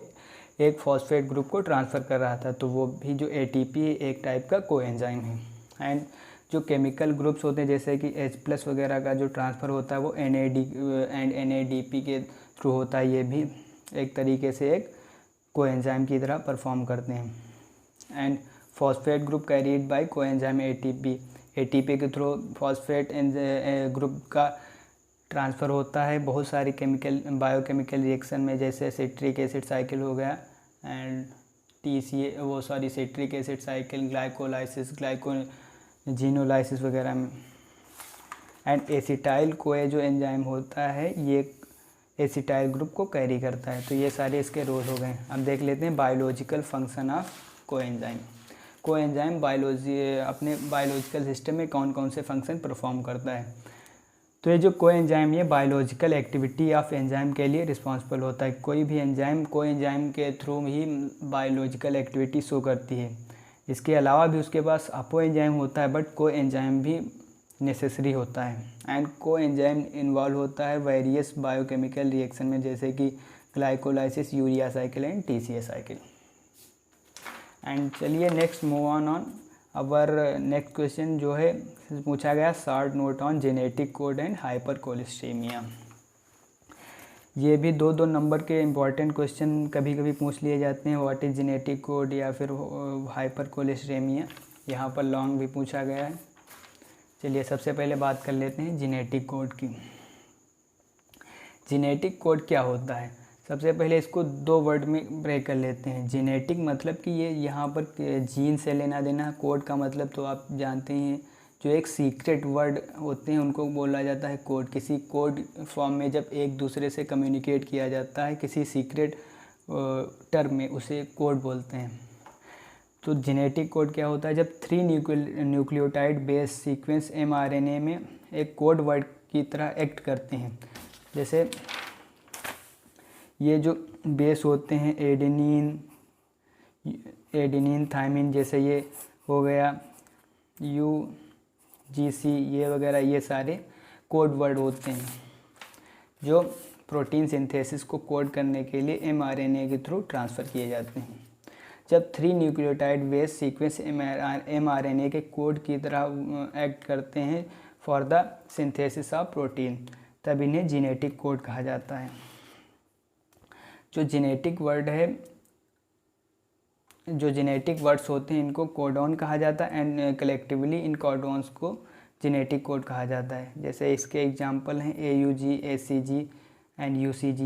एक फॉस्फेट ग्रुप को ट्रांसफ़र कर रहा था, तो वो भी जो ATP एक टाइप का कोएंजाइम है। एंड जो केमिकल ग्रुप्स होते हैं जैसे कि H+ वगैरह का जो ट्रांसफ़र होता है वो NAD एंड NADP के थ्रू होता है, ये भी एक तरीके से एक कोएंजाइम की तरह परफॉर्म करते हैं। And phosphate group carried bye coenzyme ATP के थ्रू फॉस्फेट ग्रुप का ट्रांसफ़र होता है बहुत सारी केमिकल बायोकेमिकल रिएक्शन में, जैसे सिट्रिक एसिड साइकिल हो गया and citric acid cycle, glycolysis, glycogenolysis वगैरह में। एंड एसिटाइल कोए जो एंजाइम होता है ये एसिटाइल ग्रुप को कैरी करता है। तो ये सारे इसके रोल हो गए। अब देख लेते हैं biological function of coenzyme. Coenzyme अपने बायोलॉजिकल सिस्टम में कौन कौन से फंक्शन परफॉर्म करता है। तो ये जो कोएंजाइम ये बायोलॉजिकल एक्टिविटी ऑफ एंजाइम के लिए रिस्पॉन्सिबल होता है। कोई भी एंजाइम कोएंजाइम के थ्रू ही बायोलॉजिकल एक्टिविटी शो करती है। इसके अलावा भी उसके पास अपो एंजाइम होता है, बट कोएंजाइम भी नेसेसरी होता है। एंड कोएंजाइम इन्वॉल्व होता है वेरियस बायोकेमिकल रिएक्शन में, जैसे कि glycolysis, urea cycle and TCA cycle. And चलिए next move on our next question जो है पूछा गया short note on genetic code and hypercholesterolemia. ये भी 2-2 नंबर के इम्पॉर्टेंट क्वेश्चन कभी कभी पूछ लिए जाते हैं। व्हाट इज़ जेनेटिक कोड या फिर हाइपर कोलेस्ट्रेमिया, यहाँ पर लॉन्ग भी पूछा गया है। चलिए सबसे पहले बात कर लेते हैं जेनेटिक कोड की। जेनेटिक कोड क्या होता है, सबसे पहले इसको 2 वर्ड में ब्रेक कर लेते हैं। जेनेटिक मतलब कि ये यहाँ पर जीन से लेना देना, कोड का मतलब तो आप जानते हैं जो एक सीक्रेट वर्ड होते हैं उनको बोला जाता है कोड। किसी कोड फॉर्म में जब एक दूसरे से कम्युनिकेट किया जाता है किसी सीक्रेट टर्म में, उसे कोड बोलते हैं। तो जेनेटिक कोड क्या होता है, जब 3 न्यूक्लियोटाइड बेस सीक्वेंस mRNA में एक कोड वर्ड की तरह एक्ट करते हैं। जैसे ये जो बेस होते हैं एडेनिन थाइमिन, जैसे ये हो गया UGC, ये वगैरह, ये सारे कोड वर्ड होते हैं जो प्रोटीन सिंथेसिस को कोड करने के लिए mRNA के थ्रू ट्रांसफ़र किए जाते हैं। जब 3 न्यूक्लियोटाइड बेस सीक्वेंस mRNA के कोड की तरह एक्ट करते हैं for the synthesis of protein, तब इन्हें जेनेटिक कोड कहा जाता है। जो जेनेटिक वर्ड्स होते हैं इनको कोडॉन कहा जाता है एंड कलेक्टिवली इन कोडॉन्स को जेनेटिक कोड कहा जाता है। जैसे इसके एग्जांपल हैं AUG, ACG एंड UCG,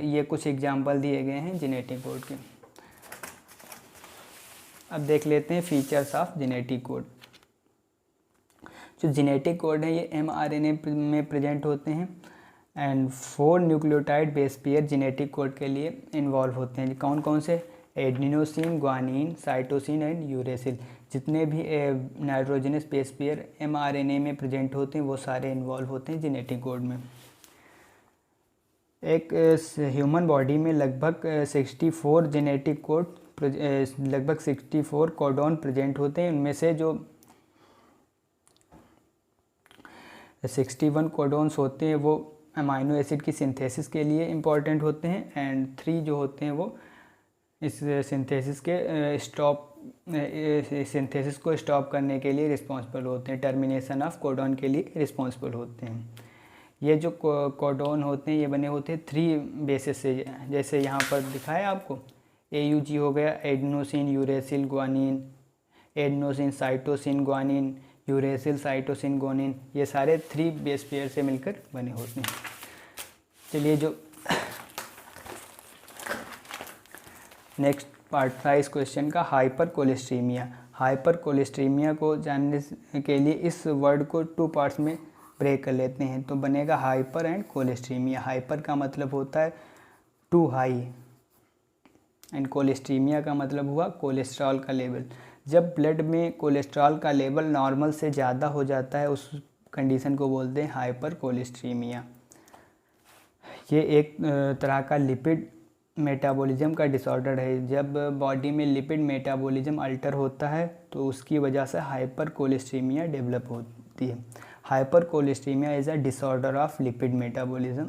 ये कुछ एग्जांपल दिए गए हैं जेनेटिक कोड के। अब देख लेते हैं फीचर्स ऑफ जेनेटिक कोड। जो जेनेटिक कोड है ये mRNA में प्रेजेंट होते हैं and 4 nucleotide base pair genetic code के लिए इन्वॉल्व होते हैं। कौन कौन से, adenosine, guanine, cytosine and uracil. जितने भी नाइट्रोजनस बेस पेयर mRNA में प्रेजेंट होते हैं वो सारे इन्वॉल्व होते हैं जेनेटिक कोड में। एक ह्यूमन बॉडी में लगभग 64 जेनेटिक कोड, लगभग 64 कोडॉन प्रेजेंट होते हैं। उनमें से जो 61 कोडॉन्स होते हैं वो अमाइनो एसिड की सिंथेसिस के लिए इम्पॉर्टेंट होते हैं एंड 3 जो होते हैं वो इस सिंथेसिस को स्टॉप करने के लिए रिस्पॉन्सिबल होते हैं, टर्मिनेशन ऑफ कोडॉन के लिए रिस्पॉन्सिबल होते हैं। ये जो कोडॉन होते हैं ये बने होते हैं 3 बेसिस से, जैसे यहाँ पर दिखाया आपको AUG हो गया adenosine uracil guanine, adenosine cytosine guanine, uracil cytosine guanine, ये सारे 3 बेस पेयर से मिलकर बने होते हैं। चलिए जो नेक्स्ट पार्ट था इस क्वेश्चन का, हाइपर कोलेस्ट्रीमिया। हाइपर कोलेस्ट्रीमिया को जानने के लिए इस वर्ड को 2 पार्ट्स में ब्रेक कर लेते हैं। तो बनेगा हाइपर एंड कोलेस्ट्रीमिया। हाइपर का मतलब होता है टू हाई एंड कोलेस्ट्रीमिया का मतलब हुआ कोलेस्ट्रॉल का लेवल। जब ब्लड में कोलेस्ट्रॉल का लेवल नॉर्मल से ज़्यादा हो जाता है उस कंडीशन को बोलते हैं हाइपर कोलेस्ट्रीमिया। ये एक तरह का लिपिड मेटाबॉलिज्म का डिसऑर्डर है। जब बॉडी में लिपिड मेटाबॉलिज्म अल्टर होता है तो उसकी वजह से हाइपर कोलेस्ट्रीमिया डेवलप होती है। Hypercholesterolemia is a disorder of lipid metabolism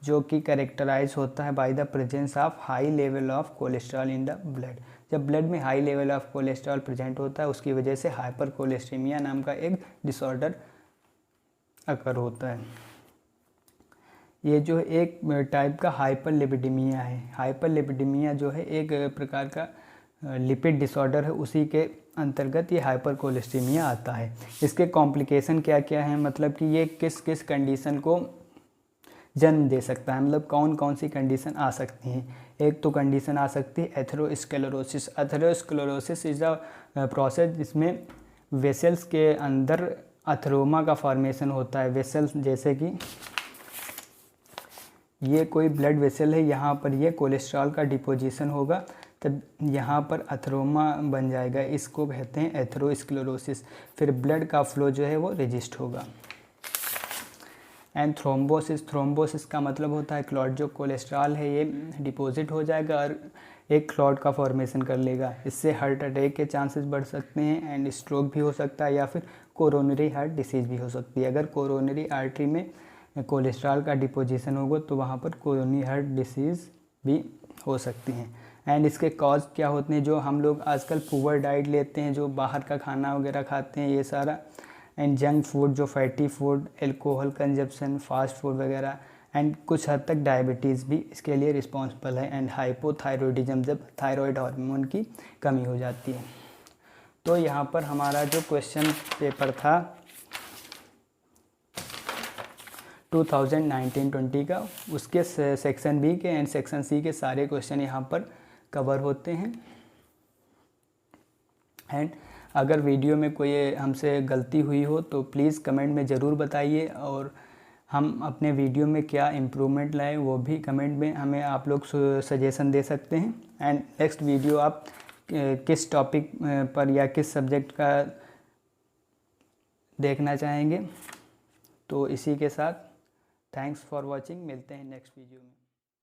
जो कि कैरेक्टराइज होता है by the presence of high level of cholesterol in the blood. जब ब्लड में high level of cholesterol present होता है उसकी वजह से हाइपर कोलेस्ट्रीमिया नाम का एक डिसऑर्डर अकर होता है। ये जो एक टाइप का हाइपर लिपिडेमिया है। हाइपर लिपिडेमिया जो है एक प्रकार का लिपिड डिसऑर्डर है, उसी के अंतर्गत ये हाइपर कोलेस्ट्रीमिया आता है। इसके कॉम्प्लिकेशन क्या क्या हैं, मतलब कि ये किस किस कंडीशन को जन्म दे सकता है, मतलब कौन कौन सी कंडीशन आ सकती हैं। एक तो कंडीशन आ सकती है atherosclerosis. Atherosclerosis is a process जिसमें वेसल्स के अंदर अथरोमा का फॉर्मेशन होता है। वेसल्स जैसे कि ये कोई ब्लड वेसल है, यहाँ पर ये कोलेस्ट्रॉल का डिपोजिशन होगा, तब यहाँ पर अथरोमा बन जाएगा, इसको कहते हैं एथेरोस्क्लेरोसिस। फिर ब्लड का फ्लो जो है वो रेजिस्ट होगा। एंड थ्रोम्बोसिस का मतलब होता है क्लॉट। जो कोलेस्ट्रॉल है ये डिपॉजिट हो जाएगा और एक क्लॉट का फॉर्मेशन कर लेगा। इससे हार्ट अटैक के चांसेस बढ़ सकते हैं एंड स्ट्रोक भी हो सकता है या फिर कोरोनरी हार्ट डिसीज़ भी हो सकती है। अगर कोरोनरी आर्टरी में कोलेस्ट्रॉल का डिपोजिशन होगा तो वहाँ पर कोरोनरी हार्ट डिसीज़ भी हो सकती हैं। एंड इसके कॉज क्या होते हैं, जो हम लोग आजकल पुअर डाइट लेते हैं, जो बाहर का खाना वगैरह खाते हैं, ये सारा, एंड जंक फूड, जो fatty food, alcohol consumption, fast food वगैरह, एंड कुछ हद तक डायबिटीज़ भी इसके लिए रिस्पॉन्सिबल है। एंड हाइपोथायरॉयडिज्म, जब थायराइड हार्मोन की कमी हो जाती है। तो यहाँ पर हमारा जो क्वेश्चन पेपर था 2019-20 का, उसके सेक्शन बी के एंड सेक्शन सी के सारे क्वेश्चन यहाँ पर कवर होते हैं। एंड अगर वीडियो में कोई हमसे गलती हुई हो तो प्लीज़ कमेंट में ज़रूर बताइए, और हम अपने वीडियो में क्या इम्प्रूवमेंट लाएं वो भी कमेंट में हमें आप लोग सजेशन दे सकते हैं। एंड नेक्स्ट वीडियो आप किस टॉपिक पर या किस सब्जेक्ट का देखना चाहेंगे। तो इसी के साथ थैंक्स फॉर वॉचिंग, मिलते हैं नेक्स्ट वीडियो में।